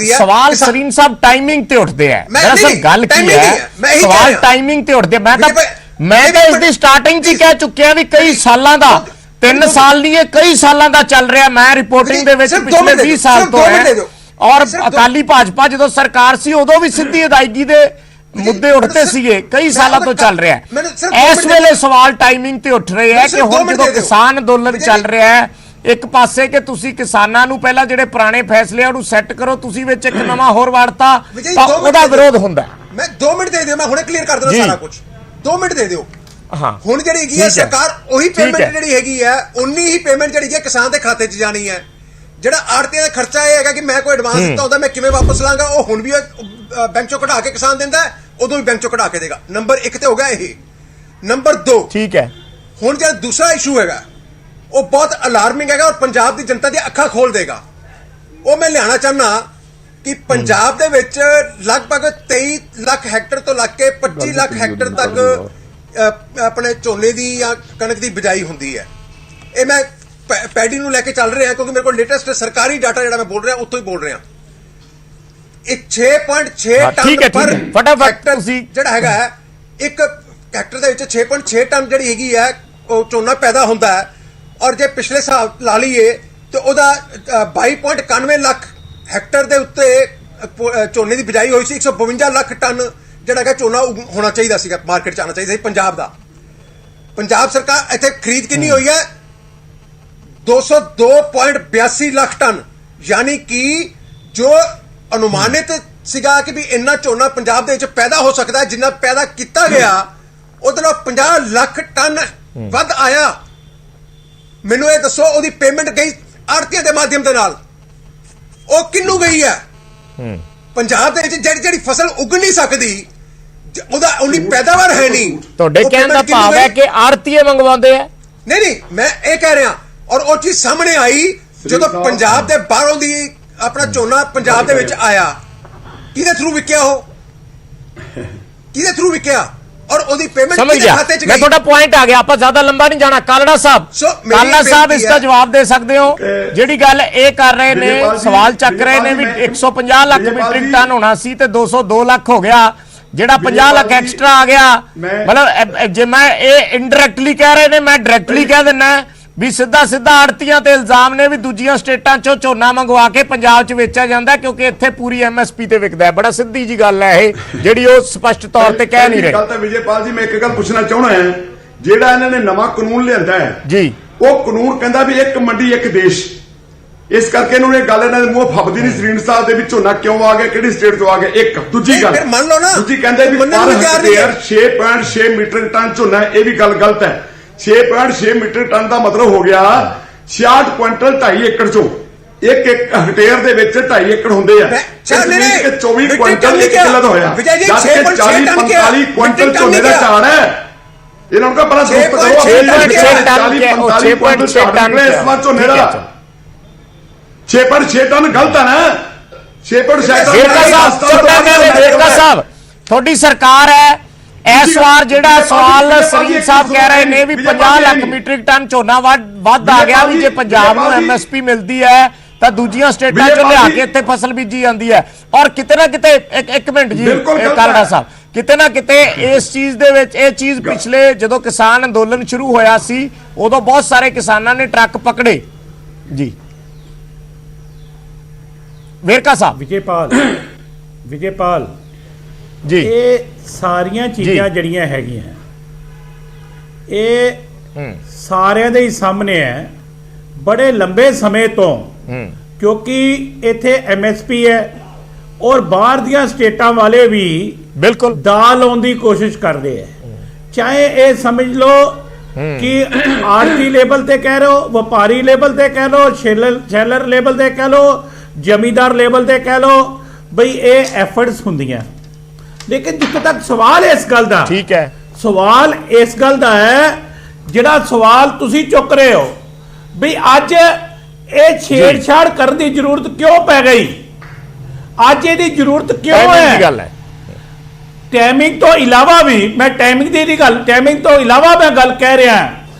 ਸਵਾਲ ਸਰੀਨ ਸਾਹਿਬ ਟਾਈਮਿੰਗ ਤੇ ਉੱਠਦੇ ਆ। ਦਰਅਸਲ ਗੱਲ ਕੀ ਹੈ, ਸਵਾਲ ਟਾਈਮਿੰਗ ਤੇ ਉੱਠਦੇ। ਮੈਂ ਤਾਂ ਇਸ ਦੀ ਸਟਾਰਟਿੰਗ 'ਚ ਹੀ ਕਹਿ ਚੁੱਕਿਆ ਵੀ ਕਈ ਸਾਲਾਂ ਦਾ, 3 ਸਾਲ ਨਹੀਂ, ਇਹ ਕਈ ਸਾਲਾਂ ਦਾ ਚੱਲ ਰਿਹਾ। ਮੈਂ ਰਿਪੋਰਟਿੰਗ ਦੇ ਵਿੱਚ ਪਿਛਲੇ 20 ਸਾਲ ਤੋਂ ਹੈ। ਔਰ ਅਕਾਲੀ ਭਾਜਪਾ ਜਦੋਂ ਸਰਕਾਰ ਸੀ ਉਦੋਂ ਵੀ ਸਿੱਧੀ ਅਦਾਇਗੀ ਦੇ ਮੁੱਦੇ ਉੱਠਦੇ ਸੀਗੇ, ਕਈ ਸਾਲਾਂ ਤੋਂ ਚੱਲ ਰਿਹਾ ਹੈ। ਇਸ ਵੇਲੇ ਸਵਾਲ ਟਾਈਮਿੰਗ ਤੇ ਉੱਠ ਰਹੇ ਹੈ ਕਿ ਹੁਣ ਜਦੋਂ ਕਿਸਾਨ ਅੰਦੋਲਨ ਚੱਲ ਰਿਹਾ ਹੈ, ਇੱਕ ਪਾਸੇ ਕਿ ਤੁਸੀਂ ਕਿਸਾਨਾਂ ਨੂੰ ਪਹਿਲਾਂ ਜਿਹੜੇ ਪੁਰਾਣੇ ਫੈਸਲੇ ਆ ਉਹਨੂੰ ਸੈੱਟ ਕਰੋ, ਤੁਸੀਂ ਵਿੱਚ ਇੱਕ ਨਵਾਂ ਹੋਰ ਵੜਤਾ ਤਾਂ ਉਹਦਾ ਵਿਰੋਧ ਹੁੰਦਾ। ਮੈਂ 2 ਮਿੰਟ ਦੇ ਦਿਓ, ਮੈਂ ਹੁਣੇ ਕਲੀਅਰ ਕਰ ਦਿੰਦਾ ਸਾਰਾ ਕੁਝ। 2 ਮਿੰਟ ਦੇ ਦਿਓ। ਹਾਂ ਹੁਣ ਜਿਹੜੀ ਹੈਗੀ ਹੈ ਸਰਕਾਰ ਉਹੀ ਪੇਮੈਂਟ ਜਿਹੜੀ ਹੈਗੀ ਹੈ ਉਨੀ ਹੀ ਪੇਮੈਂਟ ਜਿਹੜੀ ਹੈ ਕਿਸਾਨ ਦੇ ਖਾਤੇ 'ਚ ਜਾਣੀ ਹੈ। ਜਿਹੜਾ ਆੜਤੀਆਂ ਦਾ ਖਰਚਾ ਇਹ ਹੈਗਾ ਕਿ ਮੈਂ ਕੋਈ ਐਡਵਾਂਸ ਦਿੱਤਾ ਹੁੰਦਾ ਮੈਂ ਕਿਵੇਂ ਵਾਪਸ ਲਾਂਗਾ, ਉਹ ਹੁਣ ਵੀ ਬੈਂਕ ਚੋਂ ਕਢਾ ਕੇ ਕਿਸਾਨ ਦਿੰਦਾ, ਉਦੋਂ ਵੀ ਬੈਂਕ ਚੋਂ ਕਢਾ ਕੇ ਦੇਗਾ। ਨੰਬਰ 1 ਤੇ ਹੋ ਗਿਆ ਇਹ। ਨੰਬਰ 2 ਠੀਕ ਹੈ, ਹੁਣ ਜਿਹੜਾ ਦੂਸਰਾ ਇਸ਼ੂ ਹੈਗਾ ਉਹ ਬਹੁਤ ਅਲਾਰਮਿੰਗ ਹੈਗਾ ਔਰ ਪੰਜਾਬ ਦੀ ਜਨਤਾ ਦੀਆਂ ਅੱਖਾਂ ਖੋਲ ਦੇਗਾ। ਉਹ ਮੈਂ ਲਿਆਉਣਾ ਚਾਹੁੰਦਾ ਕਿ ਪੰਜਾਬ ਦੇ ਵਿੱਚ ਲਗਭਗ 23 ਲੱਖ ਹੈਕਟਰ ਤੋਂ ਲੱਗ ਕੇ 25 ਲੱਖ ਹੈਕਟਰ ਤੱਕ ਆਪਣੇ ਝੋਨੇ ਦੀ ਜਾਂ ਕਣਕ ਦੀ ਬਿਜਾਈ ਹੁੰਦੀ ਹੈ। ਇਹ ਮੈਂ ਪੈਡੀ ਨੂੰ ਲੈ ਕੇ ਚੱਲ ਰਿਹਾ ਕਿਉਂਕਿ ਮੇਰੇ ਕੋਲ ਲੇਟੈਸਟ ਸਰਕਾਰੀ ਡਾਟਾ ਜਿਹੜਾ ਮੈਂ ਬੋਲ ਰਿਹਾ ਉੱਥੋਂ ਹੀ ਬੋਲ ਰਿਹਾ। ਇਹ 6.6 ਟਨ ਪਰ ਹੈਕਟਰ ਜਿਹੜਾ ਹੈਗਾ ਹੈ, ਇੱਕ ਹੈਕਟਰ ਦੇ ਵਿੱਚ 6.6 ਟਨ ਜਿਹੜੀ ਹੈਗੀ ਹੈ ਉਹ ਝੋਨਾ ਪੈਦਾ ਹੁੰਦਾ ਹੈ। ਔਰ ਜੇ ਪਿਛਲੇ ਸਾਲ ਲਾ ਲਈਏ ਤੇ ਉਹਦਾ 22.91 ਲੱਖ ਹੈਕਟਰ ਦੇ ਉੱਤੇ ਝੋਨੇ ਦੀ ਬਿਜਾਈ ਹੋਈ ਸੀ। 152 ਲੱਖ ਟਨ ਜਿਹੜਾ ਹੈਗਾ ਝੋਨਾ ਹੋਣਾ ਚਾਹੀਦਾ ਸੀਗਾ, ਮਾਰਕੀਟ 'ਚ ਆਉਣਾ ਚਾਹੀਦਾ ਸੀ ਪੰਜਾਬ ਦਾ। ਪੰਜਾਬ ਸਰਕਾਰ ਇੱਥੇ ਖਰੀਦ ਕਿੰਨੀ ਹੋਈ ਹੈ? 202.82 ਲੱਖ ਟਨ, ਯਾਨੀ ਕਿ ਜੋ ਅਨੁਮਾਨਿਤ ਸੀਗਾ ਕਿ ਵੀ ਇੰਨਾ ਝੋਨਾ ਪੰਜਾਬ ਦੇ ਵਿੱਚ ਪੈਦਾ ਹੋ ਸਕਦਾ ਹੈ, ਜਿੰਨਾ ਪੈਦਾ ਕੀਤਾ ਗਿਆ ਉਹਦੇ ਨਾਲ 50 ਲੱਖ ਟਨ ਵੱਧ ਆਇਆ। ਮੈਨੂੰ ਇਹ ਦੱਸੋ ਉਹਦੀ ਪੇਮੈਂਟ ਗਈ ਆੜਤੀਆਂ ਦੇ ਮਾਧਿਅਮ ਦੇ ਨਾਲ, ਉਹ ਕਿੰਨੂੰ ਗਈ ਹੈ? ਪੰਜਾਬ ਦੇ ਵਿੱਚ ਜਿਹੜੀ ਫਸਲ ਉੱਗ ਨਹੀਂ ਸਕਦੀ, ਉਹਦਾ ਉਨੀ ਪੈਦਾਵਾਰ ਹੈ ਨਹੀਂ। ਤੁਹਾਡੇ ਕਹਿਣ ਦਾ ਭਾਵ ਹੈ ਕਿ ਆੜਤੀਏ ਮੰਗਵਾਉਂਦੇ ਆ? ਨਹੀਂ, ਮੈਂ ਇਹ ਕਹਿ ਰਿਹਾ। ਔਰ ਉਹ ਚੀਜ਼ ਸਾਹਮਣੇ ਆਈ ਜਦੋਂ ਪੰਜਾਬ ਦੇ ਬਾਹਰੋਂ ਦੀ ਆਪਣਾ ਝੋਨਾ ਪੰਜਾਬ ਦੇ ਵਿੱਚ ਆਇਆ। ਕਿਹਦੇ ਥਰੂ ਵਿਕਿਆ? ਉਹ ਕਿਹਦੇ ਥਰੂ ਵਿਕਿਆ? ਔਰ ਉਹਦੀ ਪੇਮੈਂਟ ਕਿਹਦੇ ਖਾਤੇ 'ਚ ਗਈ? ਮੈਂ ਤੁਹਾਡਾ ਪੁਆਇੰਟ ਆ ਗਿਆ, ਆਪਾਂ ਜ਼ਿਆਦਾ ਲੰਬਾ ਨਹੀਂ ਜਾਣਾ। ਕਾਲੜਾ ਸਾਹਿਬ ਇਸ ਦਾ ਜਵਾਬ ਦੇ ਸਕਦੇ ਹੋ? ਜਿਹੜੀ ਗੱਲ ਇਹ ਕਰ ਰਹੇ ਨੇ, ਸਵਾਲ ਚੱਕ ਰਹੇ ਨੇ ਵੀ 150 ਲੱਖ ਮੀਟ੍ਰਿਕ ਟਨ ਹੋਣਾ ਸੀ ਤੇ 202 ਲੱਖ ਹੋ ਗਿਆ, ਜਿਹੜਾ 50 ਲੱਖ ਐਕਸਟਰਾ ਆ ਗਿਆ। ਮਤਲਬ ਜੇ ਮੈਂ ਇਹ ਇਨਡਾਇਰੈਕਟਲੀ ਕਹਿ ਰਹੇ ਨੇ, ਮੈਂ ਡਾਇਰੈਕਟਲੀ ਕਹਿ ਦਿੰਨਾ ਵੀ ਸਿੱਧਾ ਆੜਤੀਆਂ ਤੇ ਇਲਜ਼ਾਮ ਨੇ ਵੀ ਦੂਜੀਆਂ ਸਟੇਟਾਂ 'ਚੋਂ ਝੋਨਾ ਮੰਗਵਾ ਕੇ ਪੰਜਾਬ 'ਚ ਵੇਚਿਆ ਜਾਂਦਾ ਕਿਉਂਕਿ ਇੱਥੇ ਪੂਰੀ MSP ਤੇ ਵਿਕਦਾ ਹੈ। ਬੜਾ ਸਿੱਧੀ ਜੀ ਗੱਲ ਹੈ ਇਹ, ਜਿਹੜੀ ਉਹ ਸਪਸ਼ਟ ਤੌਰ ਤੇ ਕਹਿ ਨਹੀਂ ਰਹੇ। ਗੱਲ ਤਾਂ ਵਿਜੇਪਾਲ ਜੀ ਮੈਂ ਇੱਕ ਗੱਲ ਪੁੱਛਣਾ ਚਾਹੁੰਦਾ ਹਾਂ, ਜਿਹੜਾ ਇਹਨਾਂ ਨੇ ਨਵਾਂ ਕਾਨੂੰਨ ਲਿਆਂਦਾ ਹੈ ਜੀ, ਉਹ ਕਾਨੂੰਨ ਕਹਿੰਦਾ ਵੀ ਇੱਕ ਮੰਡੀ ਇੱਕ ਦੇਸ਼। ਇਸ ਕਰਕੇ ਇਹਨਾਂ ਨੇ ਗੱਲ ਇਹਨਾਂ ਦੇ ਮੂੰਹ ਫੱਬਦੀ ਨਹੀਂ ਸਰੀਨ ਸਾਹਿਬ ਦੇ ਵਿੱਚ ਝੋਨਾ ਕਿਉਂ ਆ ਗਿਆ, ਕਿਹੜੀ ਸਟੇਟ ਤੋਂ ਆ ਗਿਆ। ਇੱਕ ਦੂਜੀ ਗੱਲ ਮੰਨ ਲਓ ਨਾ, ਦੂਜੀ ਕਹਿੰਦੇ ਵੀ ਪਰ ਹੈਕਟੇਅਰ 6.6 ਮੀਟ੍ਰਿਕ ਟਨ ਝੋਨਾ, ਇਹ ਵੀ ਗੱਲ ਗਲਤ ਹੈ। 6.6 ਮੀਟਰ ਟਨ ਦਾ ਮਤਲਬ ਹੋ ਗਿਆ 66 ਕੁਇੰਟਲ 2.5 ਏਕੜ ਚੋਂ। ਇੱਕ ਹੈਕਟੇਅਰ ਦੇ ਵਿੱਚ 2.5 ਏਕੜ ਹੁੰਦੇ ਆ। 24 ਕੁਇੰਟਲ ਇੱਕ ਕਿੱਲਾ ਦਾ ਹੋਇਆ, ਜਦ ਕਿ 40-45 ਕੁਇੰਟਲ ਝੋਨੇ ਦਾ ਝਾੜ ਹੈ। ਇਹਨਾਂ ਨੂੰ ਬੜਾ ਦੋਸਤ ਕਰੋ, 6.6 ਟਨ ਝੋਨੇ ਦਾ 6.6 ਟਨ ਗਲਤ ਹੈ ਨਾ। ਛੇਪੜ ਵੇਰਕਾ ਸਾਹਿਬ ਤੁਹਾਡੀ ਸਰਕਾਰ ਹੈ ਇਸ ਵਾਰ ਜਿਹੜਾ ਸਵਾਲ ਸਰੀਨ ਸਾਹਿਬ ਕਹਿ ਰਹੇ ਨੇ ਵੀ 50 ਲੱਖ ਮੀਟ੍ਰਿਕ ਟਨ ਝੋਨਾ ਵੱਧ ਆ ਗਿਆ ਵੀ ਜੇ ਪੰਜਾਬ ਨੂੰ ਐਮਐਸਪੀ ਮਿਲਦੀ ਹੈ ਤਾਂ ਦੂਜੀਆਂ ਸਟੇਟਾਂ ਚੋਂ ਲਿਆ ਕੇ ਇੱਥੇ ਫਸਲ ਬੀਜੀ ਜਾਂਦੀ ਹੈ ਔਰ ਕਿਤੇ ਨਾ ਕਿਤੇ ਇੱਕ ਮਿੰਟ ਜੀ ਕਾਲੜਾ ਸਾਹਿਬ ਕਿਤੇ ਨਾ ਕਿਤੇ ਇਸ ਚੀਜ਼ ਦੇ ਵਿੱਚ ਇਹ ਚੀਜ਼ ਪਿਛਲੇ ਜਦੋਂ ਕਿਸਾਨ ਅੰਦੋਲਨ ਸ਼ੁਰੂ ਹੋਇਆ ਸੀ ਉਦੋਂ ਬਹੁਤ ਸਾਰੇ ਕਿਸਾਨਾਂ ਨੇ ਟਰੱਕ ਪਕੜੇ ਜੀ ਵੇਰਕਾ ਸਾਹਿਬ ਵਿਜੇਪਾਲ ਜੀ ਇਹ ਸਾਰੀਆਂ ਚੀਜ਼ਾਂ ਜਿਹੜੀਆਂ ਹੈਗੀਆਂ ਇਹ ਸਾਰਿਆਂ ਦੇ ਹੀ ਸਾਹਮਣੇ ਹੈ ਬੜੇ ਲੰਬੇ ਸਮੇਂ ਤੋਂ ਕਿਉਂਕਿ ਇੱਥੇ ਐਮਐਸਪੀ ਹੈ ਔਰ ਬਾਹਰ ਦੀਆਂ ਸਟੇਟਾਂ ਵਾਲੇ ਵੀ ਬਿਲਕੁਲ ਦਾਲ ਲਾਉਣ ਦੀ ਕੋਸ਼ਿਸ਼ ਕਰਦੇ ਹੈ ਚਾਹੇ ਇਹ ਸਮਝ ਲਓ ਕਿ ਆਰਤੀ ਲੈਵਲ ਤੇ ਕਹਿ ਲਓ ਵਪਾਰੀ ਲੈਵਲ ਤੇ ਕਹਿ ਲਓ ਸ਼ੈਲਰ ਲੈਵਲ ਤੇ ਕਹਿ ਲਓ ਜ਼ਮੀਂਦਾਰ ਲੈਵਲ ਤੇ ਕਹਿ ਲਓ ਬਈ ਇਹ ਐਫਰਟਸ ਹੁੰਦੀਆਂ ਲੇਕਿਨ ਜਿੱਥੇ ਤੱਕ ਸਵਾਲ ਇਸ ਗੱਲ ਦਾ ਠੀਕ ਹੈ ਸਵਾਲ ਇਸ ਗੱਲ ਦਾ ਹੈ ਜਿਹੜਾ ਸਵਾਲ ਤੁਸੀਂ ਚੁੱਕ ਰਹੇ ਹੋ ਵੀ ਅੱਜ ਇਹ ਛੇੜਛਾੜ ਕਰਨ ਦੀ ਜ਼ਰੂਰਤ ਕਿਉਂ ਪੈ ਗਈ ਅੱਜ ਇਹਦੀ ਜ਼ਰੂਰਤ ਕਿਉਂ ਹੈ ਟਾਈਮਿੰਗ ਤੋਂ ਇਲਾਵਾ ਵੀ ਮੈਂ ਟਾਈਮਿੰਗ ਤੋਂ ਇਲਾਵਾ ਮੈਂ ਗੱਲ ਕਹਿ ਰਿਹਾ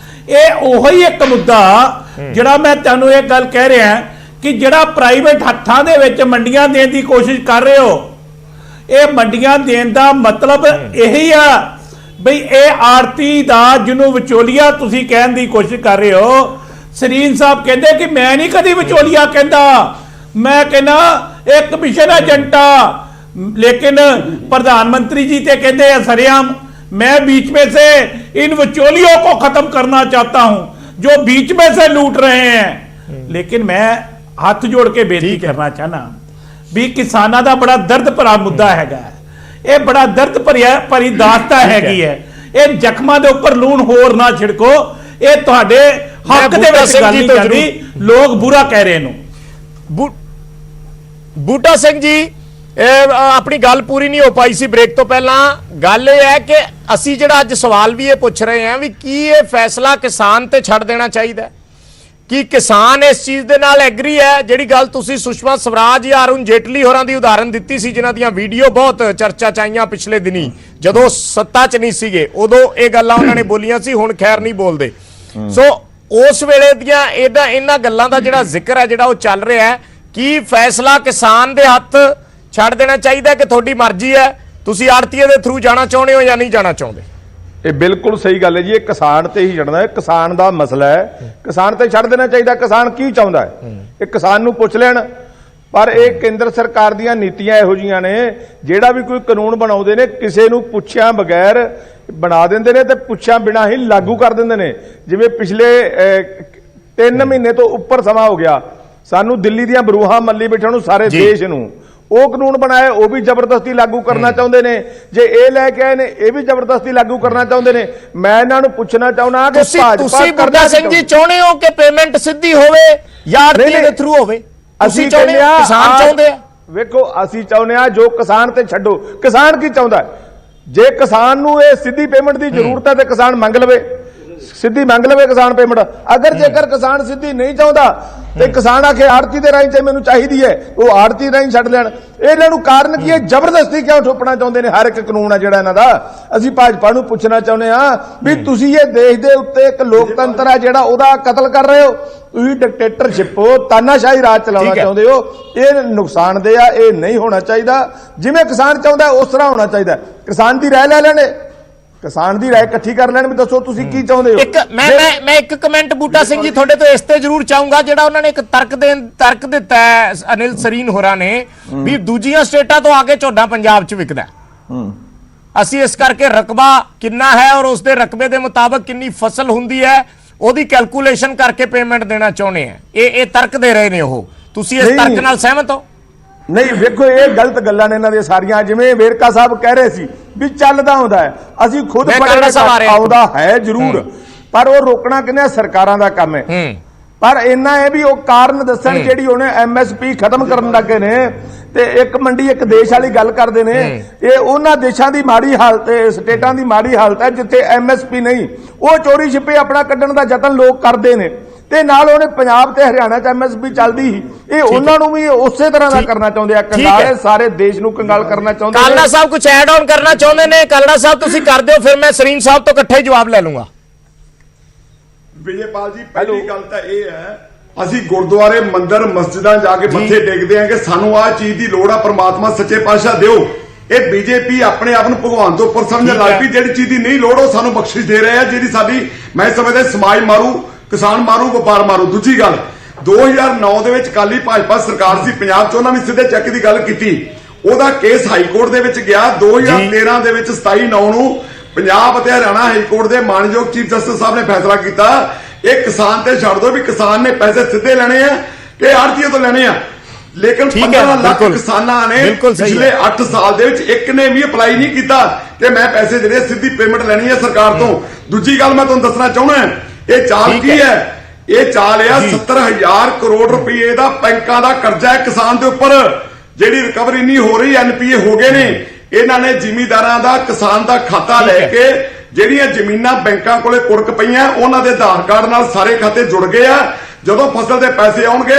ਇਹ ਉਹੀ ਇੱਕ ਮੁੱਦਾ ਜਿਹੜਾ ਮੈਂ ਤੁਹਾਨੂੰ ਇਹ ਗੱਲ ਕਹਿ ਰਿਹਾ ਕਿ ਜਿਹੜਾ ਪ੍ਰਾਈਵੇਟ ਹੱਥਾਂ ਦੇ ਵਿੱਚ ਮੰਡੀਆਂ ਦੇਣ ਦੀ ਕੋਸ਼ਿਸ਼ ਕਰ ਰਹੇ ਹੋ ਇਹ ਮੰਡੀਆਂ ਦੇਣ ਦਾ ਮਤਲਬ ਇਹੀ ਆ ਬਈ ਇਹ ਆੜਤੀ ਦਾ ਜਿਹਨੂੰ ਵਿਚੋਲੀਆ ਤੁਸੀਂ ਕਹਿਣ ਦੀ ਕੋਸ਼ਿਸ਼ ਕਰ ਰਹੇ ਹੋ ਸਰੀਨ ਸਾਹਿਬ ਕਹਿੰਦੇ ਕਿ ਮੈਂ ਨਹੀਂ ਕਦੀ ਵਿਚੋਲੀਆ ਕਹਿੰਦਾ ਮੈਂ ਕਹਿੰਦਾ एक कमीशन एजेंटा लेकिन प्रधानमंत्री जी ते कहते हैं सरेआम मैं बीच में से इन विचोलियों को खत्म करना चाहता हूं जो बीच में से लूट रहे हैं लेकिन मैं हाथ जोड़ के बेनती करना चाहना भी किसानां दा बड़ा दर्द भरा मुद्दा हैगा ये बड़ा दर्द भरी दास्ता हैगी है ये जख्मां दे उपर लूण होर ना छिड़को ये तुहाडे हक दे विच गल नहीं करदी लोग बुरा कह रहे हैं बूटा सिंह जी अपनी गल पूरी नहीं हो पाई सी ब्रेक तो पहला गल यह है कि असी जिहड़ा अज सवाल भी ये पूछ रहे हैं भी की ये फैसला किसान ते छड़ देना चाहिए कि किसान इस चीज़ दे नाल एग्री है जिहड़ी गल तुसी सुषमा स्वराज या अरुण जेटली होरां दी उदाहरण दित्ती सी जिन्हां दीयां वीडियो बहुत चर्चा च आईयां पिछले दिनी जदों सत्ता च नहीं सीगे उदों ये गल्लां उन्हां ने बोलियां सी हुण खैर नहीं बोलदे सो उस वेले दीयां इन्हां गल्लां दा जिहड़ा जिक्र है जिहड़ा ओह चल रहा है कि फैसला किसान दे हत्थ छड़ देना चाहिए कि थोड़ी मर्जी है तुसी आड़तीए दे थ्रू जाना चाहुंदे हो या नहीं जाना चाहुंदे ये बिल्कुल सही गल है जी ये किसान ते ही छड़ना है किसान दा मसला है किसान ते छड़ देना चाहिए किसान की चाहुंदा है ये किसान नूं पुछ लैण पर ये केंद्र सरकार दीयां नीतियां इहो जिहियां ने जिहड़ा भी कोई कानून बनाउंदे ने किसे नूं पुछिया बगैर बना दिंदे ने ते पुछिया बिना ही लागू कर दिंदे ने जिवें पिछले 3 महीने तो उपर समा हो गया सानू दिल्ली दियां बरूहां मल्ली बैठण नूं सारे देश नूं ਉਹ ਕਾਨੂੰਨ ਬਣਾਏ ਉਹ ਵੀ ਜ਼ਬਰਦਸਤੀ ਲਾਗੂ ਕਰਨਾ ਚਾਹੁੰਦੇ ਨੇ ਜੇ ਇਹ ਲੈ ਕੇ ਆਏ ਨੇ ਇਹ ਵੀ ਜ਼ਬਰਦਸਤੀ ਲਾਗੂ ਕਰਨਾ ਚਾਹੁੰਦੇ ਨੇ ਮੈਂ ਇਹਨਾਂ ਨੂੰ ਪੁੱਛਣਾ ਚਾਹੁੰਦਾ ਕਿ ਤੁਸੀਂ ਬੁੱਢਾ ਸਿੰਘ ਜੀ ਚਾਹੁੰਦੇ ਹੋ ਕਿ ਪੇਮੈਂਟ ਸਿੱਧੀ ਹੋਵੇ ਜਾਂ ਆੜਤੀ ਦੇ ਥਰੂ ਹੋਵੇ ਅਸੀਂ ਚਾਹੁੰਦੇ ਆ ਕਿਸਾਨ ਚਾਹੁੰਦੇ ਆ ਵੇਖੋ ਅਸੀਂ ਚਾਹੁੰਦੇ ਆ ਜੋ ਕਿਸਾਨ ਤੇ ਛੱਡੋ ਕਿਸਾਨ ਕੀ ਚਾਹੁੰਦਾ ਜੇ ਕਿਸਾਨ ਨੂੰ ਇਹ ਸਿੱਧੀ ਪੇਮੈਂਟ ਦੀ ਜ਼ਰੂਰਤ ਹੈ ਤੇ ਕਿਸਾਨ ਮੰਗ ਲਵੇ ਸਿੱਧੀ ਮੰਗ ਲਵੇ ਕਿਸਾਨ ਪੇਮੈਂਟ ਅਗਰ ਜੇਕਰ ਕਿਸਾਨ ਸਿੱਧੀ ਨਹੀਂ ਚਾਹੁੰਦਾ ਤੇ ਕਿਸਾਨ ਆਖੇ ਆੜਤੀ ਦੇ ਰਾਹੀਂ ਤੇ ਮੈਨੂੰ ਚਾਹੀਦੀ ਹੈ ਉਹ ਆੜਤੀ ਰਾਹੀਂ ਛੱਡ ਲੈਣ ਇਹਨਾਂ ਨੂੰ ਕਾਰਨ ਕੀ ਹੈ ਜ਼ਬਰਦਸਤੀ ਕਿਉਂ ਠੋਪਣਾ ਚਾਹੁੰਦੇ ਨੇ ਹਰ ਇੱਕ ਕਾਨੂੰਨ ਆ ਜਿਹੜਾ ਇਹਨਾਂ ਦਾ ਅਸੀਂ ਭਾਜਪਾ ਨੂੰ ਪੁੱਛਣਾ ਚਾਹੁੰਦੇ ਆ ਵੀ ਤੁਸੀਂ ਇਹ ਦੇਸ਼ ਦੇ ਉੱਤੇ ਇੱਕ ਲੋਕਤੰਤਰ ਆ ਜਿਹੜਾ ਉਹਦਾ ਕਤਲ ਕਰ ਰਹੇ ਹੋ ਤੁਸੀਂ ਡਿਕਟੇਟਰਸ਼ਿਪ ਹੋ ਤਾਨਾਸ਼ਾਹੀ ਰਾਜ ਚਲਾਉਣਾ ਚਾਹੁੰਦੇ ਹੋ ਇਹ ਨੁਕਸਾਨਦੇਹ ਆ ਇਹ ਨਹੀਂ ਹੋਣਾ ਚਾਹੀਦਾ ਜਿਵੇਂ ਕਿਸਾਨ ਚਾਹੁੰਦਾ ਉਸ ਤਰ੍ਹਾਂ ਹੋਣਾ ਚਾਹੀਦਾ ਕਿਸਾਨ ਦੀ ਰਾਏ ਲੈ ਲੈਣੇ किसान की राय इकट्ठी कर लैन भी दसो तुसी की चाहुंदे हो मैं एक कमेंट बूटा सिंह जी थोड़े तो इस ते जरूर चाहूंगा जिहड़ा उन्होंने एक तर्क दिता है अनिल सरीन होरां ने भी दूजियां स्टेटां तो आके झोना पंजाब च विकदा असी इस करके रकबा कितना है और उसके रकबे के मुताबिक कितनी फसल हुंदी है ओदी कैलकुलेशन करके पेमेंट देना चाहुंदे हैं ये तर्क दे रहे ने ओह तुसी इस तर्क नाल सहमत हो नहीं वेखो ये गलत गल्लां ने इन्हां दी सारियां जिवें वेरका साहब कह रहे सी भी चलदा हुंदा है असीं खुद आउंदा है जरूर पर वो रोकना किन्ने सरकारां दा काम है पर इन्ना है भी वो कारण दस्सण जिहड़ी उहने एमएसपी खत्म करन लगे ने ते एक मंडी एक देश वाली गल करदे ने ये उन्हां देशां दी माड़ी हालत है स्टेटां दी माड़ी हालत है जिथे एमएसपी नहीं वो चोरी छिपे अपना कड्ढण दा यतन लोग करदे ने ਤੇ ਨਾਲ ਉਹਨੇ ਪੰਜਾਬ ਤੇ ਹਰਿਆਣਾ ਚ ਐਮਐਸਪੀ ਚੱਲਦੀ ਸੀ, ਇਹ ਉਹਨਾਂ ਨੂੰ ਵੀ ਉਸੇ ਤਰ੍ਹਾਂ ਦਾ ਕਰਨਾ ਚਾਹੁੰਦੇ ਆ। ਕੰਗਾਲ ਸਾਰੇ ਦੇਸ਼ ਨੂੰ ਕੰਗਾਲ ਕਰਨਾ ਚਾਹੁੰਦੇ ਨੇ। ਕਾਲੜਾ ਸਾਹਿਬ ਕੁਝ ਐਡ ਆਨ ਕਰਨਾ ਚਾਹੁੰਦੇ ਨੇ? ਕਾਲੜਾ ਸਾਹਿਬ ਤੁਸੀਂ ਕਰ ਦਿਓ, ਫਿਰ ਮੈਂ ਸਰੀਨ ਸਾਹਿਬ ਤੋਂ ਇਕੱਠੇ ਜਵਾਬ ਲੈ ਲੂੰਗਾ। ਵਿਜੇਪਾਲ ਜੀ, ਪਹਿਲੀ ਗੱਲ ਤਾਂ ਇਹ ਹੈ, ਅਸੀਂ ਗੁਰਦੁਆਰੇ ਮੰਦਿਰ ਮਸਜਿਦਾਂ ਜਾ ਕੇ ਮੱਥੇ ਟੇਕਦੇ ਆਂ ਕਿ ਸਾਨੂੰ ਆਹ ਚੀਜ਼ ਦੀ ਲੋੜ ਆ, ਪ੍ਰਮਾਤਮਾ ਸੱਚੇ ਪਾਤਸ਼ਾਹ ਦਿਓ। ਇਹ ਬੀਜੇਪੀ ਆਪਣੇ ਆਪ ਨੂੰ ਭਗਵਾਨ ਤੋਂ ਉੱਪਰ ਸਮਝਣ ਲੱਗ ਪਈ। ਜਿਹੜੀ ਚੀਜ਼ ਦੀ ਨਹੀਂ ਲੋੜ ਉਹ ਸਾਨੂੰ ਬਖਸ਼ਿਸ਼ ਦੇ ਰਹੇ ਆ, ਜਿਹਦੀ ਸਾਡੀ ਮੈਂ ਸਮਝਦਾ ਸਮਾਜ ਮਾਰੂ, ਕਿਸਾਨ ਮਾਰੂ, ਵਪਾਰ ਮਾਰੂ। ਦੂਜੀ ਗੱਲ, 2009 ਦੇ ਵਿੱਚ ਅਕਾਲੀ ਭਾਜਪਾ ਸਰਕਾਰ ਸੀ ਪੰਜਾਬ 'ਚ, ਉਹਨਾਂ ਨੇ ਸਿੱਧੇ ਚੈੱਕ ਦੀ ਗੱਲ ਕੀਤੀ, ਉਹਦਾ ਕੇਸ ਹਾਈ ਕੋਰਟ ਦੇ ਵਿੱਚ ਗਿਆ। 2013 ਦੇ ਵਿੱਚ 27/9 ਨੂੰ ਪੰਜਾਬ ਅਤੇ ਹਰਿਆਣਾ ਹਾਈ ਕੋਰਟ ਦੇ ਮਾਨਯੋਗ ਚੀਫ ਜਸਟਿਸ ਸਾਹਿਬ ਨੇ ਫੈਸਲਾ ਕੀਤਾ, ਇਹ ਕਿਸਾਨ ਤੇ ਛੱਡ ਦੋ ਵੀ ਕਿਸਾਨ ਨੇ ਪੈਸੇ ਸਿੱਧੇ ਲੈਣੇ ਆ ਕਿ ਆੜ੍ਹਤੀਏ ਤੋਂ ਲੈਣੇ ਆ। ਲੇਕਿਨ 15 ਲੱਖ ਕਿਸਾਨਾਂ ਨੇ ਪਿਛਲੇ 8 ਸਾਲ ਦੇ ਵਿੱਚ ਇੱਕ ਨੇ ਵੀ ਅਪਲਾਈ ਨਹੀਂ ਕੀਤਾ ਕਿ ਮੈਂ ਪੈਸੇ ਜਿਹੜੇ ਸਿੱਧੀ ਪੇਮੈਂਟ ਲੈਣੀ ਹੈ ਸਰਕਾਰ ਤੋਂ। ਦੂਜੀ ਗੱਲ ਮੈਂ ਤੁਹਾਨੂੰ ਦੱਸਣਾ ਚਾਹੁੰਦਾ, ਇਹ ਚਾਲ ਕੀ ਹੈ? ਇਹ ਚਾਲ ਆ 70,000 ਕਰੋੜ ਰੁਪਏ ਦਾ ਬੈਂਕਾਂ ਦਾ ਕਰਜ਼ਾ ਹੈ ਕਿਸਾਨ ਦੇ ਉੱਪਰ, ਜਿਹੜੀ ਰਿਕਵਰੀ ਨਹੀਂ ਹੋ ਰਹੀ। ਐਨਪੀਏ ਹੋ ਗਏ ਨੇ। ਇਹਨਾਂ ਨੇ ਜ਼ਿਮੀਂਦਾਰਾਂ ਦਾ, ਕਿਸਾਨ ਦਾ ਖਾਤਾ ਲੈ ਕੇ ਜਿਹੜੀਆਂ ਜ਼ਮੀਨਾਂ ਬੈਂਕਾਂ ਕੋਲੇ ਕੁੜਕ ਪਈਆਂ, ਉਹਨਾਂ ਦੇ ਆਧਾਰ ਕਾਰਡ ਨਾਲ ਸਾਰੇ ਖਾਤੇ ਜੁੜ ਗਏ ਆ। ਜਦੋਂ ਫਸਲ ਦੇ ਪੈਸੇ ਆਉਣਗੇ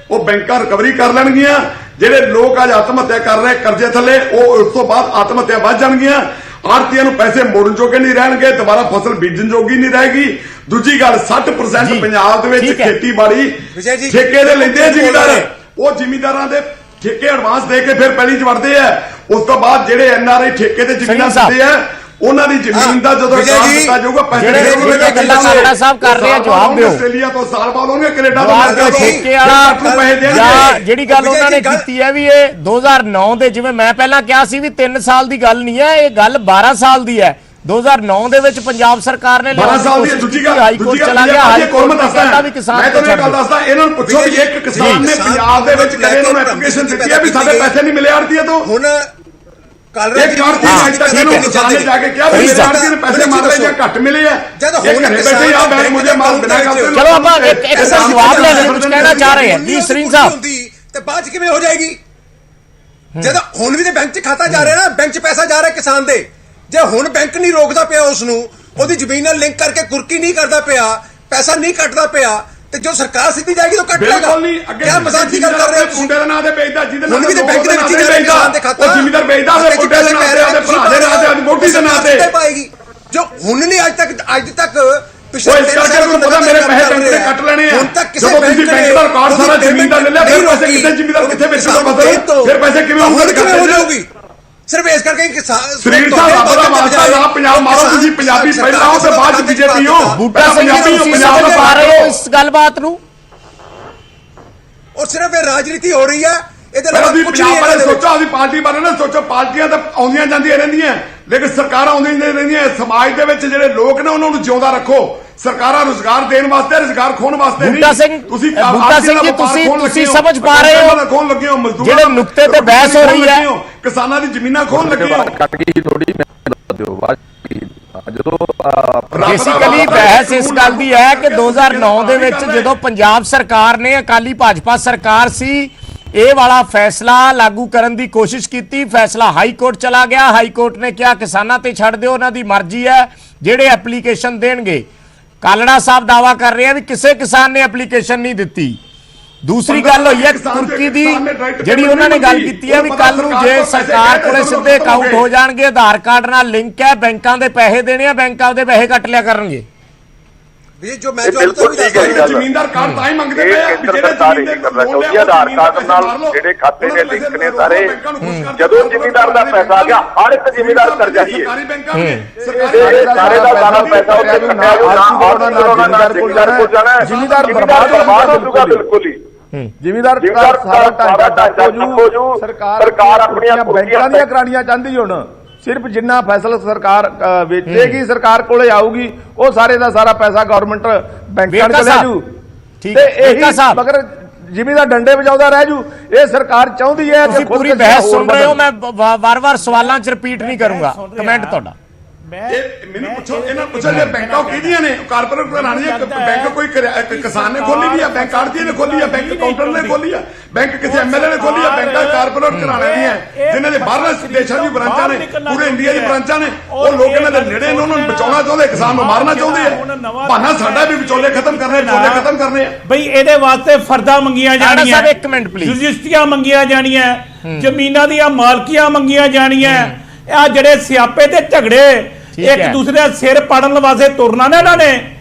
ਉਹ ਬੈਂਕਾਂ ਰਿਕਵਰੀ ਕਰ ਲੈਣਗੀਆਂ। ਜਿਹੜੇ ਲੋਕ ਅੱਜ ਆਤਮ ਹੱਤਿਆ ਕਰ ਰਹੇ ਕਰਜ਼ੇ ਥੱਲੇ, ਉਹ ਉਸ ਤੋਂ ਬਾਅਦ ਆਤਮ ਹੱਤਿਆ ਵੱਧ ਜਾਣਗੀਆਂ। ਆੜ੍ਹਤੀਆਂ ਨੂੰ ਪੈਸੇ ਮੋੜਨ ਜੋਗੇ ਨਹੀਂ ਰਹਿਣਗੇ, ਦੁਬਾਰਾ ਫਸਲ ਬੀਜਣ ਜੋਗੀ ਨਹੀਂ ਰਹੇਗੀ। ਦੂਜੀ ਗੱਲ, 60% ਪੰਜਾਬ ਦੇ ਵਿੱਚ ਖੇਤੀਬਾੜੀ ਠੇਕੇ ਦੇ ਲੈਂਦੇ ਆ ਜ਼ਿਮੀਂਦਾਰ। ਉਹ ਜ਼ਿਮੀਂਦਾਰਾਂ ਦੇ ਠੇਕੇ ਐਡਵਾਂਸ ਦੇ ਕੇ ਫਿਰ ਪੈਲੀ 'ਚ ਵੜਦੇ ਆ। ਉਸ ਤੋਂ ਬਾਅਦ ਜਿਹੜੇ ਐਨਆਰਆਈ ਠੇਕੇ ਤੇ ਜ਼ਮੀਨਾਂ ਦਿੰਦੇ ਆ, ਉਹਨਾਂ ਦੀ ਜ਼ਮੀਨ ਦਾ ਜਦੋਂ ਕਾਰਡ ਦਿੱਤਾ ਜਾਊਗਾ, ਪੈਸੇ ਕਾਲੜਾ ਸਾਹਿਬ ਕਰ ਰਹੇ ਆ, ਜਵਾਬ ਦਿਓ। ਆਸਟ੍ਰੇਲੀਆ ਤੋਂ ਸਾਲ ਬਾਅਦ ਹੋਣਗੇ, ਕੈਨੇਡਾ ਤੋਂ ਠੇਕੇ ਵਾਲਾ ਜਿਹੜੀ ਗੱਲ ਉਹਨਾਂ ਨੇ ਕੀਤੀ ਹੈ ਵੀ ਇਹ 2009 ਦੇ, ਜਿਵੇਂ ਮੈਂ ਪਹਿਲਾਂ ਕਿਹਾ ਸੀ ਵੀ 3 ਸਾਲ ਦੀ ਗੱਲ ਨਹੀਂ ਹੈ, ਇਹ ਗੱਲ 12 ਸਾਲ ਦੀ ਹੈ। 2009 ਦੇ ਵਿੱਚ ਪੰਜਾਬ ਸਰਕਾਰ ਨੇ 12 ਸਾਲ ਦੀ ਦੂਜੀ ਗੱਲ, ਹਾਈ ਕੋਰਟ ਚਲਾ ਗਿਆ। ਹਾਈ ਕੋਰਟ ਮੈਂ ਦੱਸਦਾ ਵੀ ਕਿਸਾਨ ਮੈਂ ਤੁਹਾਨੂੰ ਇਹ ਗੱਲ ਦੱਸਦਾ, ਇਹਨਾਂ ਨੂੰ ਪੁੱਛੋ ਵੀ ਇੱਕ ਕਿਸਾਨ ਨੇ ਪੰਜਾਬ ਦੇ ਵਿੱਚ ਕਦੇ ਨੂੰ ਐਪਲੀਕੇਸ਼ਨ ਦਿੱਤੀ ਹੈ ਵੀ ਸਾਡੇ ਪੈਸੇ ਨਹੀਂ ਮਿਲੇ ਆੜ੍ਹਤੀਏ ਤੋਂ? ਹੁਣ ਇੱਕ ਆੜ੍ਹਤੀ ਅੱਜ ਤੱਕ ਇਹਨੂੰ ਕਿਸਾਨ ਨੇ ਜਾ ਕੇ ਕਿਹਾ ਵੀ ਮੇਰੇ ਆੜ੍ਹਤੀ ਨੇ ਪੈਸੇ ਮਾਰ ਲਏ ਜਾਂ ਘੱਟ ਮਿਲੇ ਆ, ਇਹ ਘਰੇ ਬੈਠੇ ਆ ਬੈਠ ਮੁਝੇ ਮਾਲ ਬਿਨਾ ਗੱਲ ਤੋਂ। ਚਲੋ ਆਪਾਂ ਇੱਕ ਜਵਾਬ ਲੈ ਲੈਣ, ਕੁਝ ਕਹਿਣਾ ਚਾਹ ਰਹੇ ਹਨ ਜੀ ਸਰੀਨ ਸਾਹਿਬ। ਤੇ ਬਾਅਦ ਚ ਕਿਵੇਂ ਹੋ ਜਾਏਗੀ? ਜਦੋਂ ਹੁਣ ਵੀ ਤੇ ਬੈਂਕ 'ਚ ਖਾਤਾ ਜਾ ਰਿਹਾ ਨਾ, ਬੈਂਕ 'ਚ ਪੈਸਾ ਜਾ ਰਿਹਾ ਕਿਸਾਨ ਦੇ, ਜੇ ਹੁਣ ਬੈਂਕ ਨਹੀਂ ਰੋਕਦਾ ਪਿਆ ਉਸ ਨੂੰ, ਉਹਦੀ ਜ਼ਮੀਨ ਨਾਲ ਲਿੰਕ ਕਰਕੇ ਕੁਰਕੀ ਨਹੀਂ ਕਰਦਾ ਪਿਆ, ਪੈਸਾ ਨਹੀਂ ਕੱਟਦਾ ਪਿਆ, ਤੇ ਜੋ ਸਰਕਾਰ ਸਿੱਧੀ ਜਾਏਗੀ ਤਾਂ ਕੱਟ ਲੇਗਾ। ਕਿਆ ਮਜ਼ਾਕ ਦੀ ਗੱਲ ਕਰ ਰਹੇ ਹੋ? ਮੁੰਡੇ ਦੇ ਨਾਂ ਤੇ ਵੇਚਦਾ, ਜਿਹਦੇ ਹੁਣ ਵੀ ਤੇ ਬੈਂਕ ਦੇ ਵਿੱਚ ਹੀ ਕਿਸਾਨ ਦੇ ਖਾਤਾ, ਉਹ ਜ਼ਿਮੀਂਦਾਰ ਵੇਚਦਾ, ਉਹਦੇ ਮੁੰਡੇ ਦੇ ਨਾਂ ਤੇ, ਉਹਦੇ ਭਰਾ ਦੇ ਨਾਂ ਤੇ, ਉਹਦੀ ਮੋਢੀ ਦੇ ਨਾਂ ਤੇ ਪਾਏਗੀ। ਜੋ ਹੁਣ ਨਹੀਂ ਅੱਜ ਤੱਕ ਪਿਛਲੇ ਇਸ ਕਰਕੇ ਤੁਹਾਨੂੰ ਪਤਾ ਮੇਰੇ ਪੈਸੇ ਬੈਂਕ ਦੇ ਕੱਟ ਲੈਣੇ ਆ। ਜਦੋਂ ਤੁਸੀਂ ਬੈਂਕ ਦਾ ਰਿਕਾਰਡ ਸਾਰਾ ਜ਼ਮੀਨ ਦਾ ਲੈ ਲਿਆ, ਫਿਰ ਪੈਸੇ ਕਿੱਥੇ ਜ਼ਿਮੀਂਦਾਰ ਕਿੱਥੇ ਵੇਚੂਗਾ ਫਸਲ? ਫਿਰ ਪੈਸੇ ਕਿਵੇਂ ਹੋ ਜਾਊਗੀ? ਸਿਰਫ ਇਸ ਕਰਕੇ ਕਿਸਾਨ ਸਰੀਰ ਸਾਹਿਬ ਦਾ ਵਾਸਤਾ ਨਾ ਪੰਜਾਬ ਮਾਰੋ, ਤੁਸੀਂ ਪੰਜਾਬੀ ਪਹਿਲਾਂ ਹੋ ਤੇ ਬਾਅਦ ਚ ਬੀਜੇਪੀ ਹੋ। ਬੂਟਾ ਸਿੰਘ ਜੀ ਤੁਸੀਂ ਸਮਝ ਪਾ ਰਹੇ ਹੋ ਇਸ ਗੱਲਬਾਤ ਨੂੰ? ਉਹ ਸਿਰਫ ਇਹ ਰਾਜਨੀਤੀ ਹੋ ਰਹੀ ਹੈ, ਇਹਦੇ ਨਾਲ ਕੁਝ ਨਹੀਂ ਹੈ। ਸੋਚੋ ਆਪਣੀ ਪਾਰਟੀ ਬਾਰੇ ਨਾ ਸੋਚੋ, ਪਾਰਟੀਆਂ ਤਾਂ ਆਉਂਦੀਆਂ ਜਾਂਦੀਆਂ ਰਹਿੰਦੀਆਂ, ਲੇਕਿਨ ਸਰਕਾਰਾਂ ਆਉਂਦੀਆਂ ਰਹਿੰਦੀਆਂ। ਸਮਾਜ ਦੇ ਵਿੱਚ ਜਿਹੜੇ ਲੋਕ ਨੇ ਉਹਨਾਂ ਨੂੰ ਜਿਉਂਦਾ ਰੱਖੋ। ਸਰਕਾਰਾਂ ਰੁਜ਼ਗਾਰ ਦੇਣ ਵਾਸਤੇ, ਰੁਜ਼ਗਾਰ ਖੋਣ ਵਾਸਤੇ ਨਹੀਂ। ਬੂਟਾ ਸਿੰਘ ਜੀ ਤੁਸੀਂ ਸਮਝ ਪਾ ਰਹੇ ਹੋ ਖੋਣ ਲੱਗੇ ਹੋ, ਮਜ਼ਦੂਰ ਜਿਹੜੇ ਨੁਕਤੇ ਤੇ ਬਹਿਸ ਹੋ ਰਹੀ ਹੈ, ਕਿਸਾਨਾਂ ਦੀ ਜ਼ਮੀਨਾਂ ਖੋਣ ਲੱਗੇ ਹੋ। ਬੇਸਿਕਲੀ ਬਹਿਸ ਇਸ ਗੱਲ ਦੀ ਹੈ ਕਿ 2009 ਦੇ ਵਿੱਚ ਜਦੋਂ ਪੰਜਾਬ ਸਰਕਾਰ ਨੇ, ਅਕਾਲੀ ਭਾਜਪਾ ਸਰਕਾਰ ਸੀ, ਇਹ ਵਾਲਾ ਫੈਸਲਾ ਲਾਗੂ ਕਰਨ ਦੀ ਕੋਸ਼ਿਸ਼ ਕੀਤੀ, ਫੈਸਲਾ ਹਾਈ ਕੋਰਟ ਚਲਾ ਗਿਆ। ਹਾਈ ਕੋਰਟ ਨੇ ਕਿਹਾ ਕਿਸਾਨਾਂ ਤੇ ਛੱਡ ਦਿਓ, ਉਹਨਾਂ ਦੀ ਮਰਜ਼ੀ ਹੈ ਜਿਹੜੇ ਐਪਲੀਕੇਸ਼ਨ ਦੇਣਗੇ। ਕਾਲੜਾ ਸਾਹਿਬ ਦਾਵਾ ਕਰ ਰਹੇ ਆ ਵੀ ਕਿਸੇ ਕਿਸਾਨ ਨੇ ਐਪਲੀਕੇਸ਼ਨ ਨਹੀਂ ਦਿੱਤੀ। ਦੂਸਰੀ ਗੱਲ ਹੋਈ ਹੈ ਕੁਰਕੀ ਦੀ, ਜਿਹੜੀ ਉਹਨਾਂ ਨੇ ਗੱਲ ਕੀਤੀ ਹੈ ਵੀ ਕੱਲ ਨੂੰ ਜੇ ਸਰਕਾਰ ਕੋਲੇ ਸਿੱਧੇ ਅਕਾਊਂਟ ਹੋ ਜਾਣਗੇ, ਆਧਾਰ ਕਾਰਡ ਨਾਲ ਲਿੰਕ ਹੈ, ਬੈਂਕਾਂ ਦੇ ਪੈਸੇ ਦੇਣੇ ਆ, ਬੈਂਕ ਆਪਦੇ ਪੈਸੇ ਕੱਟ ਲਿਆ ਕਰਨਗੇ। ਜੋ ਮੈਂ ਜ਼ਮੀਨਦਾਰ ਕਾਰਡ ਤਾਂ ਹੀ ਮੰਗਦੇ ਪਏ ਆ ਜਿਹੜੇ ਸਰਕਾਰ ਇਹ ਕਰਨਾ ਚਾਹੁੰਦੀ ਹੈ। ਆਧਾਰ ਕਾਰਡ ਨਾਲ ਜਿਹੜੇ ਖਾਤੇ ਦੇ ਲਿੰਕ ਨੇ ਸਾਰੇ, ਜਦੋਂ ਜ਼ਿਮੀਂਦਾਰ ਦਾ ਪੈਸਾ ਆ ਗਿਆ, ਹਰ ਇੱਕ ਜ਼ਿਮੀਂਦਾਰ ਕਰਜ਼ਾ ਹੀ ਹੈ, ਸਾਰੇ ਦਾ ਸਾਰਾ ਪੈਸਾ ਉੱਥੇ ਕੱਟਿਆ ਜਾਊਗਾ, ਜ਼ਿਮੀਂਦਾਰ ਕੋਲ ਜਾਣਾ, ਜ਼ਿਮੀਂਦਾਰ ਬਰਬਾਦ ਹੋ ਜਾਊਗਾ ਬਿਲਕੁਲ ਹੀ। ਜ਼ਿਮੀਂਦਾਰ ਸਾਰਾ ਢਾਂਚਾ ਹੋ ਜੂ। ਸਰਕਾਰ ਆਪਣੀਆਂ ਬੈਂਕਾਂ ਦੀਆਂ ਕਰਾਣੀਆਂ ਚਾਹੁੰਦੀ ਹੁਣ, ਸਿਰਫ ਜਿੰਨਾ ਫੈਸਲਾ ਸਰਕਾਰ ਵੇਚੇਗੀ, ਸਰਕਾਰ ਕੋਲੇ ਆਊਗੀ, ਉਹ ਸਾਰੇ ਦਾ ਸਾਰਾ ਪੈਸਾ ਗਵਰਨਮੈਂਟ ਬੈਂਕਾਂ 'ਚ ਚਲੇ ਜੂ। ਤੇ ਇਹੀ ਮਗਰ ਜ਼ਿਮੀਂਦਾਰ ਡੰਡੇ ਵਜਾਉਂਦਾ ਰਹਿ ਜੂ। ਇਹ ਸਰਕਾਰ ਚਾਹੁੰਦੀ ਹੈ। ਤੁਸੀਂ ਪੂਰੀ ਬਹਿਸ ਸੁਣ ਰਹੇ ਹੋ, ਮੈਂ ਵਾਰ-ਵਾਰ ਸਵਾਲਾਂ 'ਚ ਰਿਪੀਟ ਨਹੀਂ ਕਰੂੰਗਾ, ਕਮੈਂਟ ਤੁਹਾਡਾ। ਮੈਨੂੰ ਪੁੱਛੋ, ਇਹਨਾਂ ਪੁੱਛੋ ਜੇ ਬੈਂਕਾਂ ਕਿਹਦੀਆਂ ਨੇ? ਕਾਰਪੋਰੇਟ ਘਰਾਣੀਆਂ। ਬੈਂਕ ਕੋਈ ਕਿਸਾਨ ਨੇ ਖੋਲੀ ਵੀ ਆ, ਬੈਂਕ ਆੜ੍ਹਤੀਏ ਨੇ ਖੋਲੀ ਆ, ਬੈਂਕ ਕਾਊਂਟਰ ਨੇ ਖੋਲੀ ਆ, ਬੈਂਕ ਕਿਸੇ ਐਮਐਲਏ ਨੇ ਖੋਲੀ ਆ। ਬੈਂਕਾਂ ਕਾਰਪੋਰੇਟ ਘਰਾਣੇ ਦੀਆਂ ਜਿਨ੍ਹਾਂ ਦੇ ਬਾਹਰਲੇ ਦੇਸ਼ਾਂ ਦੀ ਬ੍ਰਾਂਚਾਂ ਨੇ, ਪੂਰੇ ਇੰਡੀਆ ਦੀ ਬ੍ਰਾਂਚਾਂ ਨੇ। ਉਹ ਲੋਕ ਇਹਨਾਂ ਦੇ ਨੇੜੇ ਨੇ, ਉਹਨਾਂ ਨੂੰ ਬਚਾਉਣਾ ਚਾਹੁੰਦੇ, ਕਿਸਾਨ ਨੂੰ ਮਾਰਨਾ ਚਾਹੁੰਦੇ ਆ। ਬਹਾਨਾ ਸਾਡਾ ਵੀ ਵਿਚੋਲੇ ਖਤਮ ਕਰਨੇ, ਵਿਚੋਲੇ ਖਤਮ ਕਰਨੇ ਆ ਬਈ। ਇਹਦੇ ਵਾਸਤੇ ਫਰਦਾਂ ਮੰਗੀਆਂ ਜਾਣੀਆਂ, ਇੱਕ ਮਿੰਟ ਪਲੀਜ਼, ਰਜਿਸਟਰੀਆਂ ਮੰਗੀਆਂ ਜਾਣੀਆਂ, ਜ਼ਮੀਨਾਂ ਦੀਆਂ ਮਾਲਕੀਆਂ ਮੰਗੀਆਂ ਜਾਣੀਆਂ। ਆ ਜਿਹੜੇ ਸਿਆਪੇ ਤੇ ਝਗੜੇ ਇੱਕ ਦੂਸਰੇ ਦਾ ਸਿਰ ਪਾੜਨ ਵਾਸਤੇ ਤੁਰਨਾ ਨਾ ਇਹਨਾਂ ਨੇ,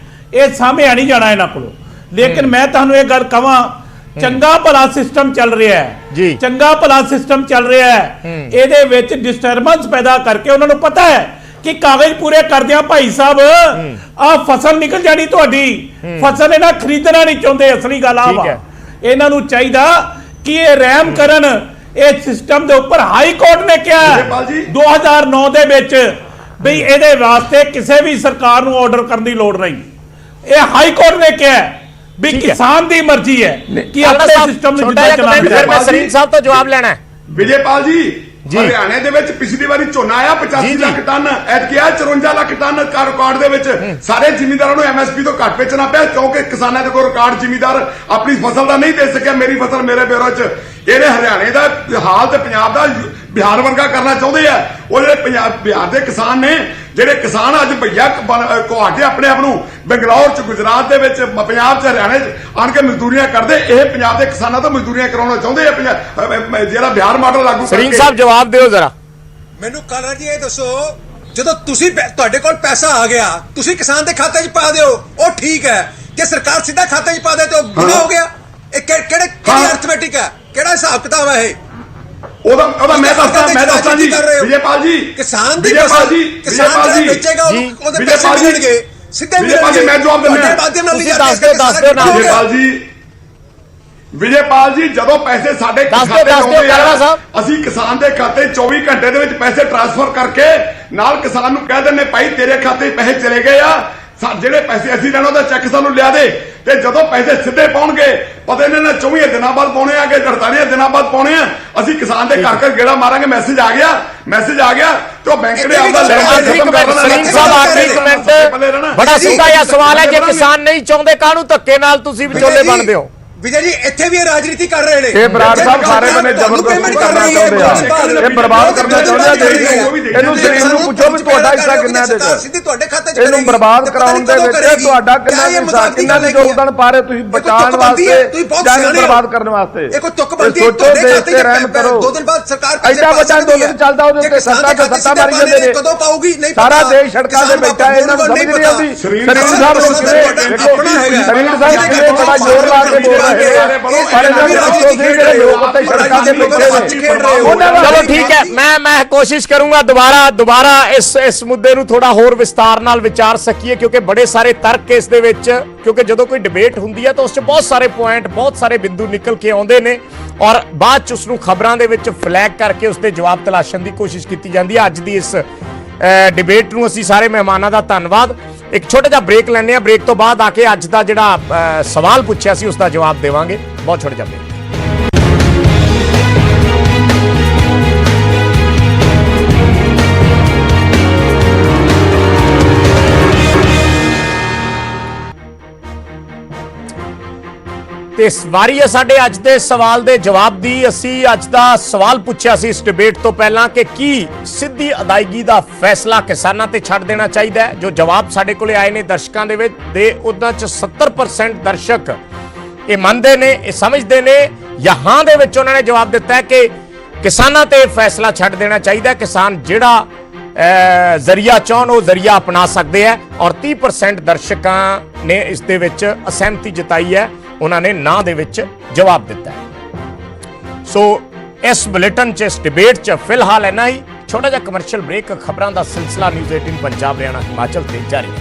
ਇਹ ਸਾਹਮਣੇ ਨਹੀਂ ਜਾਣਾ ਇਹਨਾਂ ਕੋਲੋਂ। ਲੇਕਿਨ ਮੈਂ ਤੁਹਾਨੂੰ ਇਹ ਗੱਲ ਕਹਾਂ, ਚੰਗਾ ਭਲਾ ਸਿਸਟਮ ਚੱਲ ਰਿਹਾ ਹੈ, ਚੰਗਾ ਭਲਾ ਸਿਸਟਮ ਚੱਲ ਰਿਹਾ ਹੈ। ਇਹਦੇ ਵਿੱਚ ਡਿਸਟਰਬੈਂਸ ਪੈਦਾ ਕਰਕੇ ਉਹਨਾਂ ਨੂੰ ਪਤਾ ਹੈ ਕਿ ਕਾਗਜ਼ ਪੂਰੇ ਕਰਦਿਆਂ ਭਾਈ ਸਾਹਿਬ ਆ ਫਸਲ ਨਿਕਲ ਜਾਣੀ ਤੁਹਾਡੀ। ਫਸਲ ਇਹਨਾਂ ਖਰੀਦਣਾ ਨਹੀਂ ਚਾਹੁੰਦੇ। ਅਸਲੀ ਗੱਲ ਆ ਵਾ, ਇਹਨਾਂ ਨੂੰ ਚਾਹੀਦਾ ਕਿ ਇਹ ਰਹਿਮ ਕਰਨ ਇਹ ਸਿਸਟਮ ਦੇ ਉੱਪਰ। ਹਾਈ ਕੋਰਟ ਨੇ ਕਿਹਾ 2009 ਦੇ ਵਿੱਚ ਬਈ ਇਹਦੇ ਵਾਸਤੇ ਕਿਸੇ ਵੀ ਸਰਕਾਰ ਨੂੰ ਆਰਡਰ ਕਰਨ ਦੀ ਲੋੜ ਨਹੀਂ। ਇਹ ਹਾਈ ਕੋਰਟ ਨੇ ਕਿਹਾ ਵੀ ਕਿਸਾਨ ਦੀ ਮਰਜ਼ੀ ਹੈ ਕਿ ਆਪਣੇ ਸਿਸਟਮ ਨੂੰ ਜਿੱਦਾਂ ਚਲਾਉਣਾ। ਮੈਂ ਸਰੀਨ ਸਾਹਿਬ ਤੋਂ ਜਵਾਬ ਲੈਣਾ ਹੈ। ਵਿਜੇਪਾਲ ਜੀ, ਹਰਿਆਣੇ ਦੇ ਵਿੱਚ ਪਿਛਲੀ ਵਾਰੀ ਝੋਨਾ ਆਇਆ 85 ਲੱਖ ਟਨ, ਐਤਕੀ ਆਇਆ 54 ਲੱਖ ਟਨ। ਰਿਕਾਰਡ ਦੇ ਵਿੱਚ ਸਾਰੇ ਜ਼ਿਮੀਂਦਾਰਾਂ ਨੂੰ ਐਮਐਸਪੀ ਤੋਂ ਘੱਟ ਵੇਚਣਾ ਪਿਆ, ਕਿਉਂਕਿ ਕਿਸਾਨਾਂ ਦੇ ਕੋਲ ਰਿਕਾਰਡ ਜ਼ਿਮੀਂਦਾਰ ਆਪਣੀ ਫਸਲ ਦਾ ਨਹੀਂ ਦੇ ਸਕਿਆ। ਮੇਰੀ ਫਸਲ ਮੇਰੇ ਬਿਊਰੋ 'ਚ ਇਹਨੇ ਹਰਿਆਣੇ ਦਾ ਹਾਲ ਤੇ ਪੰਜਾਬ ਦਾ ਬਿਹਾਰ ਵਰਗਾ ਕਰਨਾ ਚਾਹੁੰਦੇ ਆ। ਉਹ ਜਿਹੜੇ ਬਿਹਾਰ ਦੇ ਕਿਸਾਨ ਨੇ, ਜਿਹੜੇ ਕਿਸਾਨ ਅੱਜ ਭਈਆ ਕੁਹਾ ਕੇ ਆਪਣੇ ਆਪ ਨੂੰ ਬੰਗਲੌਰ 'ਚ, ਗੁਜਰਾਤ ਦੇ ਵਿੱਚ, ਪੰਜਾਬ 'ਚ, ਹਰਿਆਣੇ 'ਚ ਆਣ ਕੇ ਮਜ਼ਦੂਰੀਆਂ ਕਰਦੇ, ਇਹ ਪੰਜਾਬ ਦੇ ਕਿਸਾਨਾਂ ਤੋਂ ਮਜ਼ਦੂਰੀਆਂ ਕਰਾਉਣਾ ਚਾਹੁੰਦੇ ਆ। ਜਿਹੜਾ ਬਿਹਾਰ ਮਾਡਲ ਲਾਗੂ ਸਰੀਨ ਸਾਹਿਬ ਜਵਾਬ ਦਿਓ ਜ਼ਰਾ। ਮੈਨੂੰ ਕਾਲਰ ਜੀ ਇਹ ਦੱਸੋ, ਜਦੋਂ ਤੁਸੀਂ ਤੁਹਾਡੇ ਕੋਲ ਪੈਸਾ ਆ ਗਿਆ, ਤੁਸੀਂ ਕਿਸਾਨ ਦੇ ਖਾਤੇ 'ਚ ਪਾ ਦਿਓ, ਉਹ ਠੀਕ ਹੈ। ਜੇ ਸਰਕਾਰ ਸਿੱਧਾ ਖਾਤੇ 'ਚ ਪਾ ਦੇ ਤੇ ਉਹ ਗੁਨਾਹ ਹੋ ਗਿਆ। ਇਹ ਕਿਹੜੀ ਅਰਥਮੈਟਿਕ ਹੈ, ਕਿਹੜਾ ਹਿਸਾਬ ਕਿਤਾਬ ਹੈ ਇਹ? ਉਹਦਾ ਮੈਂ ਦੱਸਦਾ ਜੀ ਵਿਜੇਪਾਲ ਜੀ, ਕਿਸਾਨ ਦੀ ਵਿਜੇਪਾਲ ਜੀ, ਕਿਸਾਨ ਜਿਹੜਾ ਵੇਚੇਗਾ ਉਹਦੇ ਪੈਸੇ ਮਿਲਣਗੇ, ਸਿੱਧੇ ਮਿਲਣਗੇ। ਮੈਂ ਜਵਾਬ ਦਿੰਦਾ, ਵਿਜੇਪਾਲ ਜੀ, ਜਦੋਂ ਪੈਸੇ ਸਾਡੇ ਖਾਤੇ ਆਉਂਦੇ ਆ, ਅਸੀਂ ਕਿਸਾਨ ਦੇ ਖਾਤੇ 24 ਘੰਟੇ ਦੇ ਵਿੱਚ ਪੈਸੇ ਟ੍ਰਾਂਸਫਰ ਕਰਕੇ ਨਾਲ ਕਿਸਾਨ ਨੂੰ ਕਹਿ ਦਿੰਦੇ, ਭਾਈ ਤੇਰੇ ਖਾਤੇ 'ਚ ਪੈਸੇ ਚਲੇ ਗਏ ਆ, ਜਿਹੜੇ ਪੈਸੇ ਅਸੀਂ ਲੈਣਾ ਉਹਦਾ ਚੈੱਕ ਸਾਨੂੰ ਲਿਆ ਦੇ। ਤੇ ਜਦੋਂ ਪੈਸੇ ਸਿੱਧੇ ਪਾਉਣਗੇ, ਪਤਾ ਇਹਨਾਂ ਨੇ 24 ਦਿਨਾਂ ਬਾਅਦ ਪਾਉਣੇ ਆ ਕਿ 48 ਦਿਨਾਂ ਬਾਅਦ ਪਾਉਣੇ ਆ। ਅਸੀਂ ਕਿਸਾਨ ਦੇ ਘਰ ਘਰ ਗੇੜਾ ਮਾਰਾਂਗੇ, ਮੈਸੇਜ ਆ ਗਿਆ ਤੇ ਉਹ ਬੈਂਕ ਨੇ ਆਪਦਾ ਸਰੀਨ ਸਾਹਿਬ ਆਖਰੀ ਕਮੈਂਟ, ਬੜਾ ਸਿੱਧਾ ਜਿਹਾ ਸਵਾਲ ਹੈ, ਜੇ ਕਿਸਾਨ ਨਹੀਂ ਚਾਹੁੰਦੇ ਕਾਹਨੂੰ ਧੱਕੇ ਨਾਲ ਤੁਸੀਂ ਵਿਚੋਲੇ ਬਣਦੇ ਹੋ? ਵਿਜੇ ਜੀ, ਇੱਥੇ ਵੀ ਇਹ ਰਾਜਨੀਤੀ ਕਰ ਰਹੇ ਨੇ। ਇਹ ਬਰਾੜ ਸਾਹਿਬ ਸਾਰੇ ਬੰਦੇ ਜ਼ਬਰਦਸਤੀ ਕਰਨਾ ਚਾਹੁੰਦੇ ਆ, ਇਹ ਬਰਬਾਦ ਕਰਨਾ ਚਾਹੁੰਦੇ ਆ। ਇਹਨੂੰ ਸਰੀਰ ਨੂੰ ਪੁੱਛੋ ਵੀ ਤੁਹਾਡਾ ਹਿੱਸਾ ਕਿੰਨਾ ਦੇ ਦਿਓ, ਸਿੱਧੀ ਤੁਹਾਡੇ ਖਾਤੇ 'ਚ ਇਹਨੂੰ ਬਰਬਾਦ ਕਰਾਉਣ ਦੇ ਵਿੱਚ ਤੁਹਾਡਾ ਕਿੰਨਾ ਹਿੱਸਾ, ਕਿੰਨਾ ਦੀ ਯੋਗਦਾਨ ਪਾ ਰਹੇ ਤੁਸੀਂ ਬਚਾਉਣ ਵਾਸਤੇ ਜਾਂ ਬਰਬਾਦ ਕਰਨ ਵਾਸਤੇ? ਇਹ ਕੋਈ ਤੁਕ ਬੰਦੀ ਸੋਚੋ, ਦੇਖ ਕੇ ਰਹਿਮ ਕਰੋ। 2 ਦਿਨ ਬਾਅਦ ਸਰਕਾਰ ਐਡਾ ਵੱਡਾ ਅੰਦੋਲਨ ਚੱਲਦਾ, ਉਹਦੇ ਉੱਤੇ ਸੱਤਾ ਮਾਰੀ ਜਾਂਦੇ ਨੇ। ਕਦੋਂ ਪਾਊਗੀ? ਨਹੀਂ ਸਾਰਾ ਦੇਸ਼ ਸੜਕਾਂ ਤੇ ਬੈਠਾ, ਇਹਨਾਂ ਨੂੰ ਸਮਝ ਨਹੀਂ ਆਉਂਦੀ। ਸਰੀਰ ਸਾਹਿਬ ਨੂੰ ਕਿਵੇਂ ਦੇਖੋ, ਸਰੀਰ ਸਾਹਿਬ ਕਿਵੇਂ ਬੜਾ ਜ਼ੋਰ ਲਾ ਕੇ ਬੋਲ ਰਹੇ ਆ। ਚਲੋ ਠੀਕ ਹੈ, ਮੈਂ ਕੋਸ਼ਿਸ਼ ਕਰੂੰਗਾ ਦੁਬਾਰਾ ਇਸ ਮੁੱਦੇ ਨੂੰ ਥੋੜਾ ਹੋਰ ਵਿਸਤਾਰ ਨਾਲ ਵਿਚਾਰ ਸਕੀਏ, ਕਿਉਂਕਿ ਬੜੇ ਸਾਰੇ ਤਰਕ ਇਸ ਦੇ ਵਿੱਚ, ਕਿਉਂਕਿ ਜਦੋਂ ਕੋਈ ਡਿਬੇਟ ਹੁੰਦੀ ਹੈ ਤਾਂ ਉਸ 'ਚ ਬਹੁਤ ਸਾਰੇ ਪੁਆਇੰਟ, ਬਹੁਤ ਸਾਰੇ ਬਿੰਦੂ ਨਿਕਲ ਕੇ ਆਉਂਦੇ ਨੇ ਔਰ ਬਾਅਦ 'ਚ ਉਸ ਨੂੰ ਖਬਰਾਂ ਦੇ ਵਿੱਚ ਫਲੈਗ ਕਰਕੇ ਉਸ ਦੇ ਜਵਾਬ ਤਲਾਸ਼ਣ ਦੀ ਕੋਸ਼ਿਸ਼ ਕੀਤੀ ਜਾਂਦੀ ਹੈ। ਅੱਜ ਦੀ ਇਸ ਡਿਬੇਟ ਨੂੰ ਅਸੀਂ ਸਾਰੇ ਮਹਿਮਾਨਾਂ ਦਾ ਧੰਨਵਾਦ। ਇੱਕ ਛੋਟਾ ਜਿਹਾ ਬ੍ਰੇਕ ਲੈਂਦੇ ਹਾਂ, ਬ੍ਰੇਕ ਤੋਂ ਬਾਅਦ ਆ ਕੇ ਅੱਜ ਦਾ ਜਿਹੜਾ ਸਵਾਲ ਪੁੱਛਿਆ ਸੀ ਉਸ ਦਾ ਜਵਾਬ ਦੇਵਾਂਗੇ। ਬਹੁਤ ਛੋਟਾ ਜਿਹਾ ਬ੍ਰੇਕ। ਤੇ ਇਸ ਵਾਰੀ ਹੈ ਸਾਡੇ ਅੱਜ ਦੇ ਸਵਾਲ ਦੇ ਜਵਾਬ ਦੀ। ਅਸੀਂ ਅੱਜ ਦਾ ਸਵਾਲ ਪੁੱਛਿਆ ਸੀ ਇਸ ਡਿਬੇਟ ਤੋਂ ਪਹਿਲਾਂ ਕਿ ਕੀ ਸਿੱਧੀ ਅਦਾਇਗੀ ਦਾ ਫੈਸਲਾ ਕਿਸਾਨਾਂ ਤੇ ਛੱਡ ਦੇਣਾ ਚਾਹੀਦਾ ਹੈ। ਜੋ ਜਵਾਬ ਸਾਡੇ ਕੋਲੇ ਆਏ ਨੇ ਦਰਸ਼ਕਾਂ ਦੇ ਵਿੱਚ ਉਹਨਾਂ 'ਚ 70% ਦਰਸ਼ਕ ਇਹ ਮੰਨਦੇ ਨੇ, ਇਹ ਸਮਝਦੇ ਨੇ, ਜਾਂ ਹਾਂ ਦੇ ਵਿੱਚ ਉਹਨਾਂ ਨੇ ਜਵਾਬ ਦਿੱਤਾ ਹੈ ਕਿ ਕਿਸਾਨਾਂ ਤੇ ਫੈਸਲਾ ਛੱਡ ਦੇਣਾ ਚਾਹੀਦਾ। ਕਿਸਾਨ ਜਿਹੜਾ ਜ਼ਰੀਆ ਚਾਹਣ ਉਹ ਜ਼ਰੀਆ ਅਪਣਾ ਸਕਦੇ ਆ ਔਰ 30% ਦਰਸ਼ਕਾਂ ਨੇ ਇਸ ਦੇ ਵਿੱਚ ਅਸਹਿਮਤੀ ਜਤਾਈ ਹੈ, ਉਹਨਾਂ ਨੇ ਨਾ ਦੇ ਵਿੱਚ ਜਵਾਬ ਦਿੱਤਾ ਹੈ। ਸੋ ਇਸ ਬੁਲੇਟਿਨ 'ਚ, ਇਸ ਡਿਬੇਟ 'ਚ ਫਿਲਹਾਲ ਇੰਨਾ ਹੀ। ਛੋਟਾ ਜਿਹਾ ਕਮਰਸ਼ੀਅਲ ਬ੍ਰੇਕ, ਖਬਰਾਂ ਦਾ ਸਿਲਸਿਲਾ ਨਿਊਜ਼ 18 ਪੰਜਾਬ, ਹਰਿਆਣਾ, ਹਿਮਾਚਲ ਤੇ ਜਾਰੀ ਹੈ।